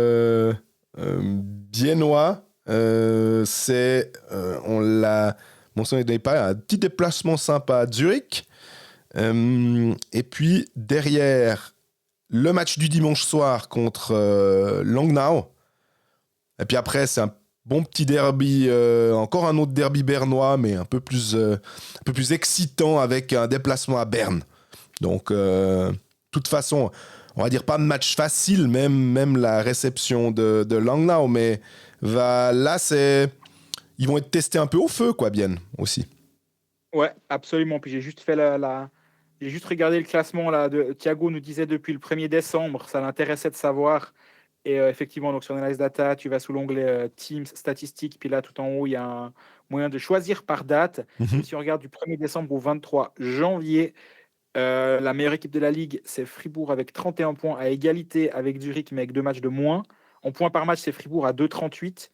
biennois, c'est, on l'a mentionné pas, un petit déplacement sympa à Zurich. Et puis derrière, le match du dimanche soir contre Langnau. Et puis après, c'est un bon petit derby, encore un autre derby bernois, mais un peu plus excitant avec un déplacement à Berne. Donc, de toute façon, on va dire pas de match facile, même la réception de Langnau, mais là, ils vont être testés un peu au feu, quoi, Bienne, aussi. Ouais, absolument. Puis j'ai juste fait la J'ai juste regardé le classement là. Thiago nous disait depuis le 1er décembre, ça l'intéressait de savoir. Et effectivement, donc sur Analyse Data, tu vas sous l'onglet Teams, statistiques, puis là tout en haut, il y a un moyen de choisir par date. Et Mhm. si on regarde du 1er décembre au 23 janvier, la meilleure équipe de la Ligue, c'est Fribourg avec 31 points, à égalité avec Zurich, mais avec 2 matchs de moins. En points par match, c'est Fribourg à 2,38.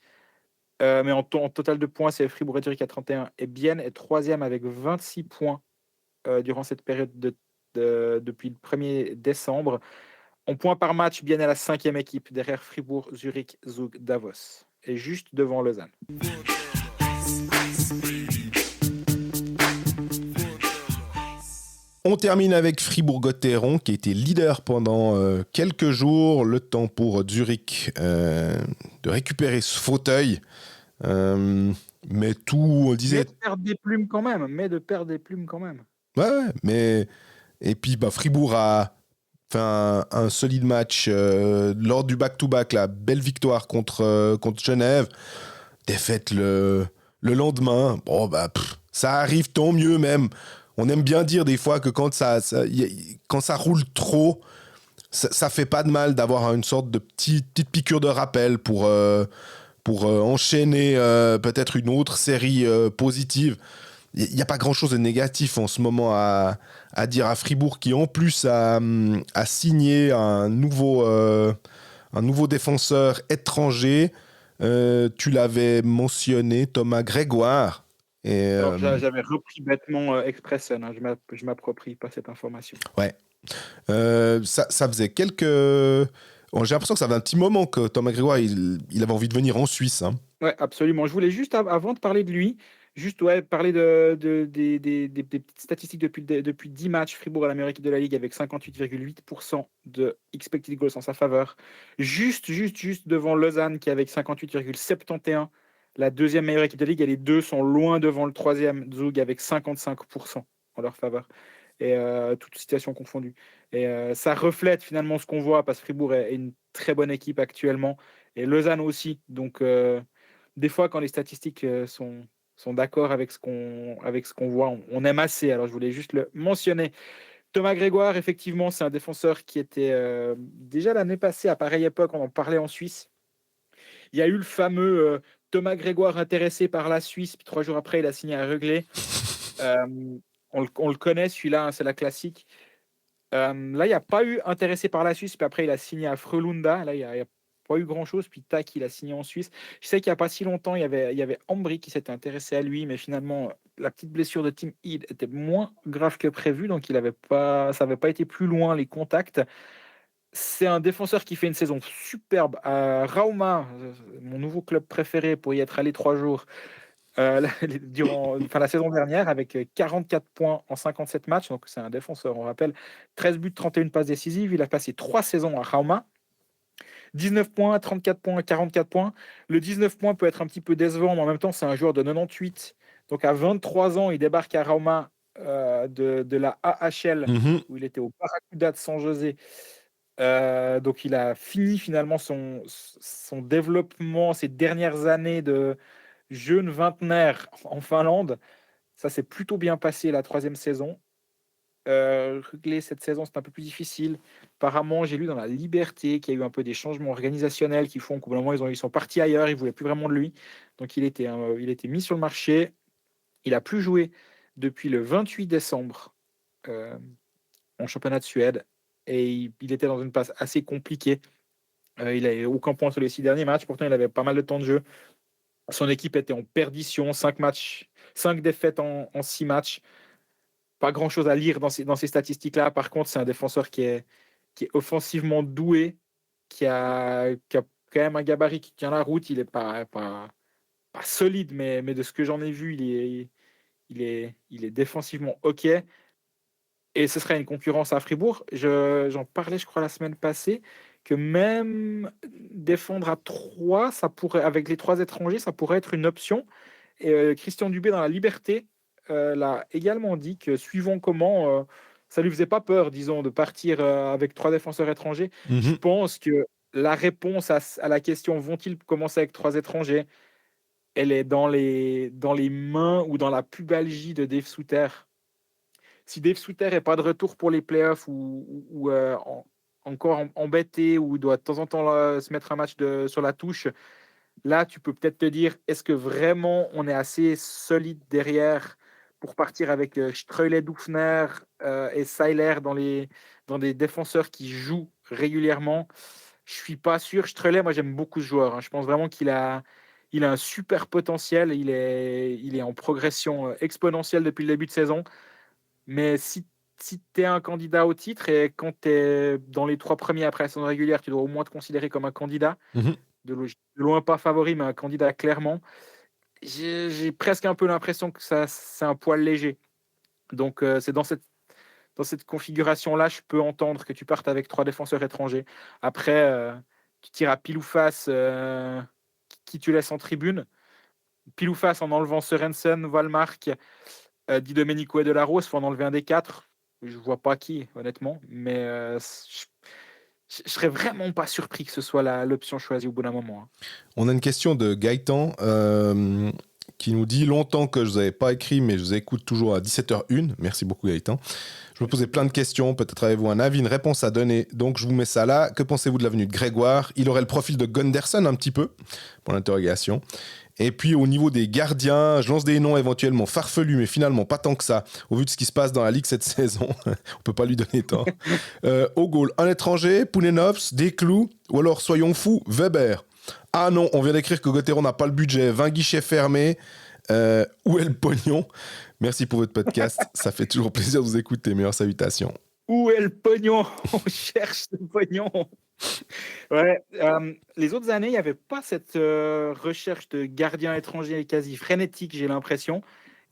Mais en total de points, c'est Fribourg et Zurich à 31. Et Bienne est troisième avec 26 points durant cette période depuis le 1er décembre. En points par match, Bienne est la 5e équipe, derrière Fribourg, Zurich, Zug, Davos. Et juste devant Lausanne. On termine avec Fribourg-Gotteron qui était leader pendant quelques jours. Le temps pour Zurich de récupérer ce fauteuil. Mais tout, on disait... Mais de perdre des plumes quand même. Ouais, mais... Et puis Fribourg a fait un solide match lors du back-to-back. La belle victoire contre Genève. Défaite le lendemain. Bon, ça arrive, tant mieux même. On aime bien dire des fois que quand ça roule trop, ça fait pas de mal d'avoir une sorte de petite piqûre de rappel pour enchaîner peut-être une autre série positive. Il n'y a pas grand-chose de négatif en ce moment à dire à Fribourg, qui en plus a signé un nouveau défenseur étranger. Tu l'avais mentionné, Thomas Grégoire. Et, Alors, j'avais repris bêtement Expressen, hein. Je m'approprie pas cette information. Ouais. Ça faisait quelques... J'ai l'impression que ça fait un petit moment que Thomas Grégoire, il avait envie de venir en Suisse. Hein. Ouais, absolument. Je voulais juste, avant de parler de lui, parler des petites statistiques depuis 10 matchs. Fribourg est la meilleure équipe de la Ligue avec 58,8% de expected goals en sa faveur. Juste devant Lausanne qui est avec 58,71%. La deuxième meilleure équipe de la Ligue, et les deux sont loin devant le troisième, Zug, avec 55% en leur faveur. Et toute situation confondue. Et ça reflète finalement ce qu'on voit, parce que Fribourg est une très bonne équipe actuellement. Et Lausanne aussi. Donc, des fois, quand les statistiques sont d'accord avec ce qu'on voit, on aime assez. Alors, je voulais juste le mentionner. Thomas Grégoire, effectivement, c'est un défenseur qui était déjà l'année passée, à pareille époque, on en parlait en Suisse. Il y a eu le fameux Thomas Grégoire intéressé par la Suisse, puis 3 jours après, il a signé à Ruglet. On le connaît, celui-là, hein, c'est la classique. Là, il n'y a pas eu intéressé par la Suisse, puis après, il a signé à Frölunda. Là, il n'y a pas eu grand-chose, puis tac, il a signé en Suisse. Je sais qu'il n'y a pas si longtemps, il y avait Ambry qui s'était intéressé à lui, mais finalement, la petite blessure de Tim Heed était moins grave que prévu, donc ça n'avait pas été plus loin, les contacts. C'est un défenseur qui fait une saison superbe à Rauma, mon nouveau club préféré, pour y être allé 3 jours. Durant la saison dernière, avec 44 points en 57 matchs. Donc, c'est un défenseur, on rappelle. 13 buts, 31 passes décisives. Il a passé 3 saisons à Rauma. 19 points, 34 points, 44 points. Le 19 points peut être un petit peu décevant, mais en même temps, c'est un joueur de 98. Donc, à 23 ans, il débarque à Rauma de la AHL, où il était au Barracuda de San José. Donc, il a fini finalement son développement, ses dernières années de jeune vingtenaire en Finlande. Ça s'est plutôt bien passé la 3e saison. Rugler cette saison, c'est un peu plus difficile. Apparemment, j'ai lu dans La Liberté qu'il y a eu un peu des changements organisationnels qui font qu'au bout d'un moment, ils sont partis ailleurs, ils ne voulaient plus vraiment de lui. Donc, il était mis sur le marché. Il n'a plus joué depuis le 28 décembre en championnat de Suède. Et il était dans une passe assez compliquée. Il n'avait aucun point sur les 6 derniers matchs. Pourtant, il avait pas mal de temps de jeu. Son équipe était en perdition, 5 défaites en 6 matchs. Pas grand-chose à lire dans ces statistiques-là. Par contre, c'est un défenseur qui est offensivement doué, qui a quand même un gabarit qui tient la route. Il n'est pas solide, mais de ce que j'en ai vu, il est défensivement OK. Et ce serait une concurrence à Fribourg. J'en parlais, je crois, la semaine passée, que même défendre à 3, avec les 3 étrangers, ça pourrait être une option. Et Christian Dubé, dans La Liberté, l'a également dit que suivant comment, ça lui faisait pas peur, disons, de partir avec 3 défenseurs étrangers. Je pense que la réponse à la question vont-ils commencer avec 3 étrangers, elle est dans les mains ou dans la pubalgie de Dave Souter. si Dave Souter n'est pas de retour pour les playoffs encore embêté ou doit de temps en temps se mettre un match sur la touche, là, tu peux peut-être te dire, est-ce que vraiment on est assez solide derrière pour partir avec Streulet, Dufner et Seiler dans des défenseurs qui jouent régulièrement? Je suis pas sûr. Streulet, moi j'aime beaucoup ce joueur, hein. Je pense vraiment qu'il a un super potentiel. Il est en progression exponentielle depuis le début de saison. Mais si tu es un candidat au titre et quand tu es dans les 3 premiers après la saison régulière, tu dois au moins te considérer comme un candidat. Mhm. De loin pas favori, mais un candidat clairement. J'ai presque un peu l'impression que c'est un poil léger. Donc, c'est dans cette configuration-là, je peux entendre que tu partes avec 3 défenseurs étrangers. Après, tu tires à pile ou face qui tu laisses en tribune. Pile ou face en enlevant Sørensen, Wallmark, Di Domenico et Delarose, il faut en enlever un des 4. Je vois pas qui, honnêtement. Mais je serais vraiment pas surpris que ce soit l'option choisie au bout d'un moment, hein. On a une question de Gaëtan qui nous dit « Longtemps que je vous avais pas écrit, mais je vous écoute toujours à 17h01. » Merci beaucoup Gaëtan. Je me posais plein de questions. Peut-être avez-vous un avis, une réponse à donner. Donc je vous mets ça là. Que pensez-vous de l'avenue de Grégoire? Il aurait le profil de Gunderson un petit peu, pour l'interrogation. Et puis au niveau des gardiens, je lance des noms éventuellement farfelus, mais finalement pas tant que ça, au vu de ce qui se passe dans la Ligue cette saison. On peut pas lui donner tort. Au goal, un étranger, Pounenovs, Desclous, ou alors soyons fous, Weber. Ah non, on vient d'écrire que Gauthieron n'a pas le budget, 20 guichets fermés. Où est le pognon? Merci pour votre podcast, ça fait toujours plaisir de vous écouter. Meilleures salutations. Où est le pognon? On cherche le pognon. Ouais, les autres années, il n'y avait pas cette recherche de gardiens étrangers quasi frénétique, j'ai l'impression.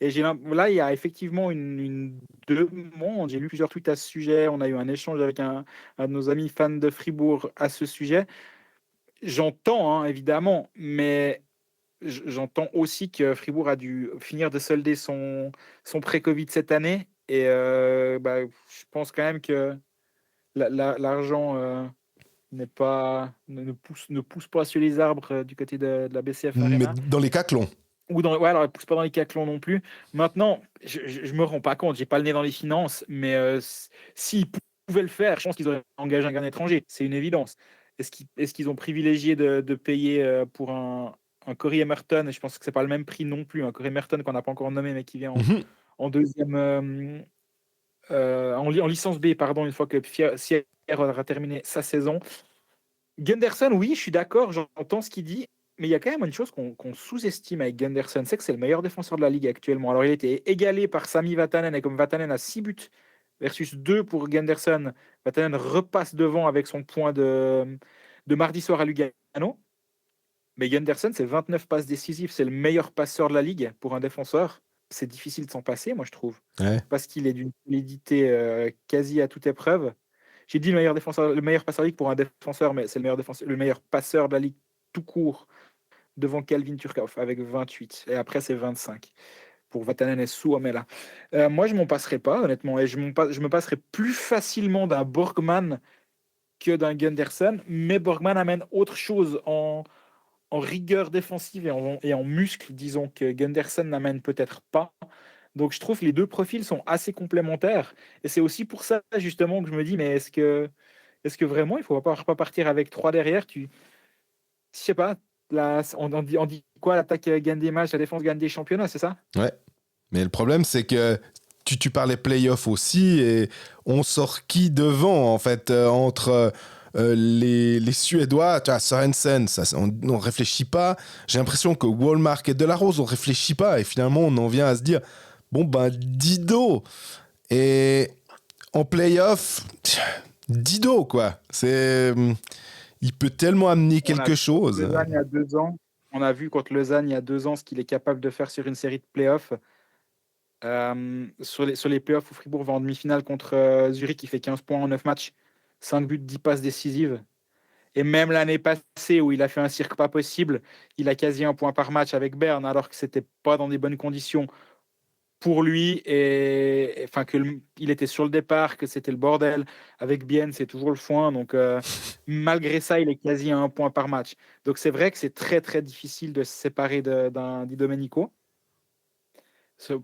Et là, il y a effectivement une demande. J'ai lu plusieurs tweets à ce sujet. On a eu un échange avec un de nos amis fans de Fribourg à ce sujet. J'entends, hein, évidemment, mais j'entends aussi que Fribourg a dû finir de solder son pré-Covid cette année. Et je pense quand même que l'argent ne pousse pas sur les arbres du côté de la BCF Mais Arena. dans les caclons. Alors elle pousse pas dans les caclons non plus. Maintenant, je me rends pas compte, j'ai pas le nez dans les finances, mais s'ils pouvaient le faire, je pense qu'ils auraient engagé un gardien étranger, c'est une évidence. Est-ce qu'ils ont privilégié de payer pour un Corey Emerton, et je pense que c'est pas le même prix non plus, un Corey Emerton qu'on n'a pas encore nommé, mais qui vient en deuxième, en licence B, pardon, une fois que Sierre aura terminé sa saison. Gunderson, oui, je suis d'accord, j'entends ce qu'il dit, mais il y a quand même une chose qu'on sous-estime avec Gunderson, c'est que c'est le meilleur défenseur de la Ligue actuellement. Alors, il a été égalé par Sami Vatanen, et comme Vatanen a 6 buts versus 2 pour Gunderson, Vatanen repasse devant avec son point de mardi soir à Lugano. Mais Gunderson, c'est 29 passes décisives, c'est le meilleur passeur de la Ligue pour un défenseur. C'est difficile de s'en passer, moi, je trouve, Ouais. parce qu'il est d'une solidité quasi à toute épreuve. J'ai dit le meilleur passeur de la Ligue pour un défenseur, mais c'est le meilleur passeur de la Ligue tout court devant Calvin Turkov avec 28. Et après, c'est 25 pour Vatanen et Suomela. Moi, je m'en passerai pas, honnêtement. Et je me passerai plus facilement d'un Borgman que d'un Gunderson. Mais Borgman amène autre chose en rigueur défensive et en muscle, disons, que Gunderson n'amène peut-être pas. Donc, je trouve que les deux profils sont assez complémentaires. Et c'est aussi pour ça, justement, que je me dis, mais est-ce que vraiment, il ne faut pas partir avec 3 derrière? Je sais pas, là, on dit quoi? L'attaque gagne des matchs, la défense gagne des championnats, c'est ça? Ouais. Mais le problème, c'est que tu parlais playoff aussi, et on sort qui devant, en fait, entre les Suédois, tu vois, Sørensen, on réfléchit pas. J'ai l'impression que Wallmark et Delarose, on réfléchit pas, et finalement, on en vient à se dire, bon, ben, Dido. Et en playoff, Dido, quoi. Il peut tellement amener quelque chose. Lausanne, il y a 2 ans. On a vu contre Lausanne il y a 2 ans ce qu'il est capable de faire sur une série de playoffs. Sur les playoffs où Fribourg va en demi-finale contre Zurich, il fait 15 points en 9 matchs, 5 buts, 10 passes décisives. Et même l'année passée où il a fait un cirque pas possible, il a quasi un point par match avec Berne, alors que c'était pas dans des bonnes conditions pour lui, et enfin il était sur le départ, que c'était le bordel. Avec Bienne, c'est toujours le foin. Donc malgré ça, il est quasi à un point par match. Donc c'est vrai que c'est très très difficile de se séparer d'un Di Domenico.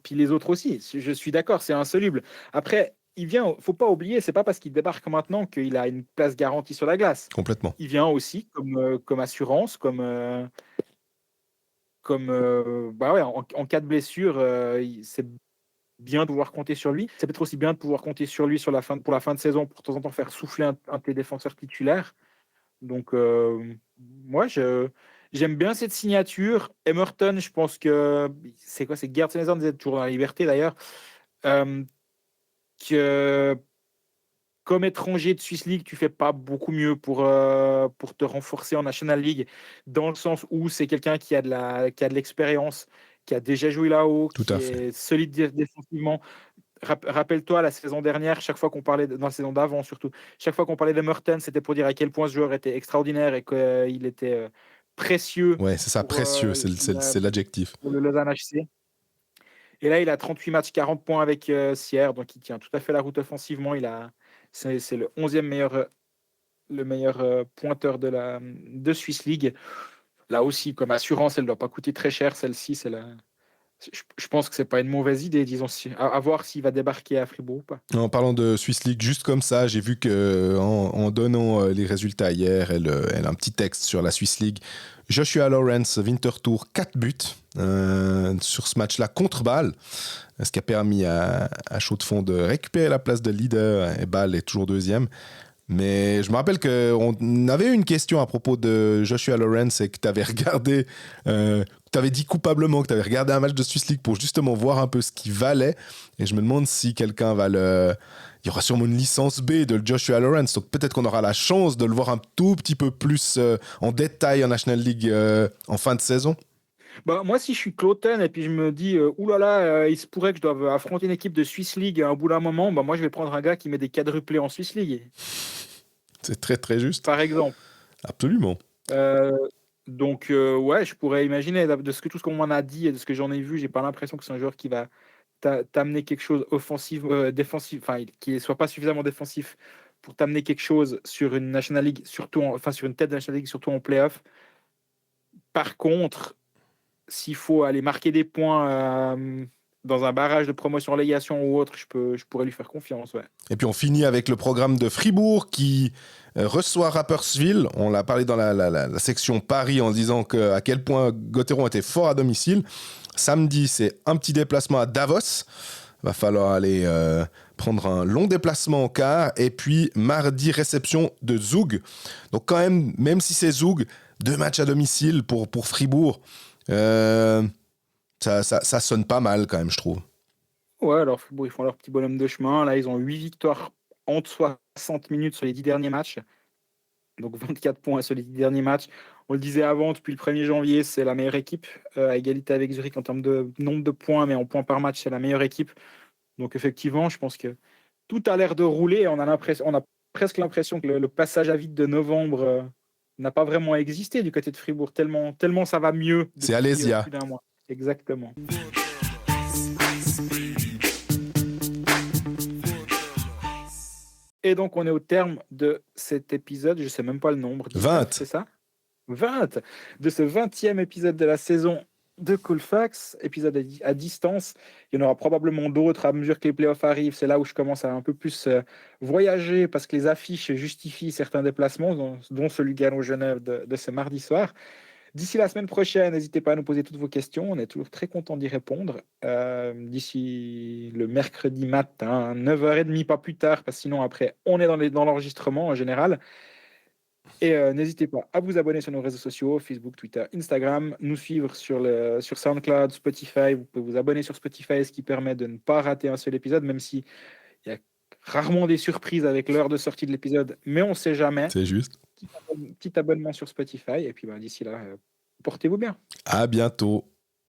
Puis les autres aussi. Je suis d'accord, c'est insoluble. Après, il vient, faut pas oublier, c'est pas parce qu'il débarque maintenant qu'il a une place garantie sur la glace. Complètement. Il vient aussi comme assurance, bah ouais, en cas de blessure, c'est bien de pouvoir compter sur lui. C'est peut-être aussi bien de pouvoir compter sur lui pour la fin de saison, pour de temps en temps faire souffler un de tes défenseurs titulaires. Donc, moi, j'aime bien cette signature. Emerton, je pense que c'est quoi? C'est Gerd Sneijder, vous êtes toujours dans la liberté d'ailleurs. Que comme étranger de Swiss League, tu fais pas beaucoup mieux pour te renforcer en National League, dans le sens où c'est quelqu'un qui a de l'expérience, qui a déjà joué là-haut, Tout qui à fait. est solide défensivement. Rappelle-toi, la saison dernière, chaque fois qu'on parlait, dans la saison d'avant surtout, chaque fois qu'on parlait d'Emerton, c'était pour dire à quel point ce joueur était extraordinaire et qu'il était précieux Ouais, c'est ça, pour, précieux, c'est l'adjectif. pour le Lausanne HC. Et là, il a 38 matchs, 40 points avec Sierre, donc il tient tout à fait la route offensivement. C'est le 11e meilleur pointeur de Swiss League. Là aussi, comme assurance, elle ne doit pas coûter très cher, celle-ci. Je pense que c'est pas une mauvaise idée, disons, à voir s'il va débarquer à Fribourg ou pas. En parlant de Swiss League, juste comme ça, j'ai vu que en donnant les résultats hier, elle a un petit texte sur la Swiss League. Joshua Lawrence, Winterthur, 4 buts sur ce match-là contre Bâle, ce qui a permis à Chaux-de-Fonds de récupérer la place de leader, et Bâle est toujours deuxième. Mais je me rappelle qu'on avait eu une question à propos de Joshua Lawrence et que tu avais regardé, tu avais dit coupablement que tu avais regardé un match de Swiss League pour justement voir un peu ce qu'il valait. Et je me demande si quelqu'un va il y aura sûrement une licence B de Joshua Lawrence, donc peut-être qu'on aura la chance de le voir un tout petit peu plus en détail en National League en fin de saison. Bah, moi, si je suis Cloten et puis je me dis, oulala, il se pourrait que je doive affronter une équipe de Swiss League à un bout d'un moment, bah, moi, je vais prendre un gars qui met des quadruplés en Swiss League, C'est très très juste. par exemple. Absolument. Donc, ouais, je pourrais imaginer, tout ce qu'on m'en a dit et de ce que j'en ai vu, j'ai pas l'impression que c'est un joueur qui va t'amener quelque chose offensif, défensif, enfin, qui ne soit pas suffisamment défensif pour t'amener quelque chose sur une National League, sur une tête de National League, surtout en playoff. Par contre, s'il faut aller marquer des points dans un barrage de promotion-relégation ou autre, je pourrais lui faire confiance. Ouais. Et puis on finit avec le programme de Fribourg qui reçoit Rapperswil. On l'a parlé dans la section Paris en disant à quel point Gauthieron était fort à domicile. Samedi, c'est un petit déplacement à Davos. Va falloir aller prendre un long déplacement en quart. Et puis mardi, réception de Zug. Donc quand même si c'est Zug, 2 matchs à domicile pour Fribourg. Ça sonne pas mal quand même, je trouve. Ouais, alors Fribourg, ils font leur petit bonhomme de chemin. Là, ils ont 8 victoires en 60 minutes sur les 10 derniers matchs. Donc 24 points sur les 10 derniers matchs. On le disait avant, depuis le 1er janvier, c'est la meilleure équipe, à égalité avec Zurich en termes de nombre de points, mais en points par match, c'est la meilleure équipe. Donc effectivement, je pense que tout a l'air de rouler. On a presque l'impression que le passage à vide de novembre n'a pas vraiment existé du côté de Fribourg, tellement ça va mieux C'est depuis Alésia. plus d'un mois. Exactement. Et donc, on est au terme de cet épisode. Je ne sais même pas le nombre. 20. C'est ça 20. De ce 20e épisode de la saison de Colfax, épisode à distance. Il y en aura probablement d'autres à mesure que les playoffs arrivent. C'est là où je commence à un peu plus voyager parce que les affiches justifient certains déplacements, dont celui Lugano-Genève de ce mardi soir. D'ici la semaine prochaine, n'hésitez pas à nous poser toutes vos questions. On est toujours très content d'y répondre. D'ici le mercredi matin, 9h30, pas plus tard, parce que sinon, après, on est dans l'enregistrement en général. Et n'hésitez pas à vous abonner sur nos réseaux sociaux, Facebook, Twitter, Instagram, nous suivre sur SoundCloud, Spotify. Vous pouvez vous abonner sur Spotify, ce qui permet de ne pas rater un seul épisode, même s'il y a rarement des surprises avec l'heure de sortie de l'épisode, mais on ne sait jamais. C'est juste. Petit abonnement sur Spotify, et puis d'ici là, portez-vous bien. À bientôt.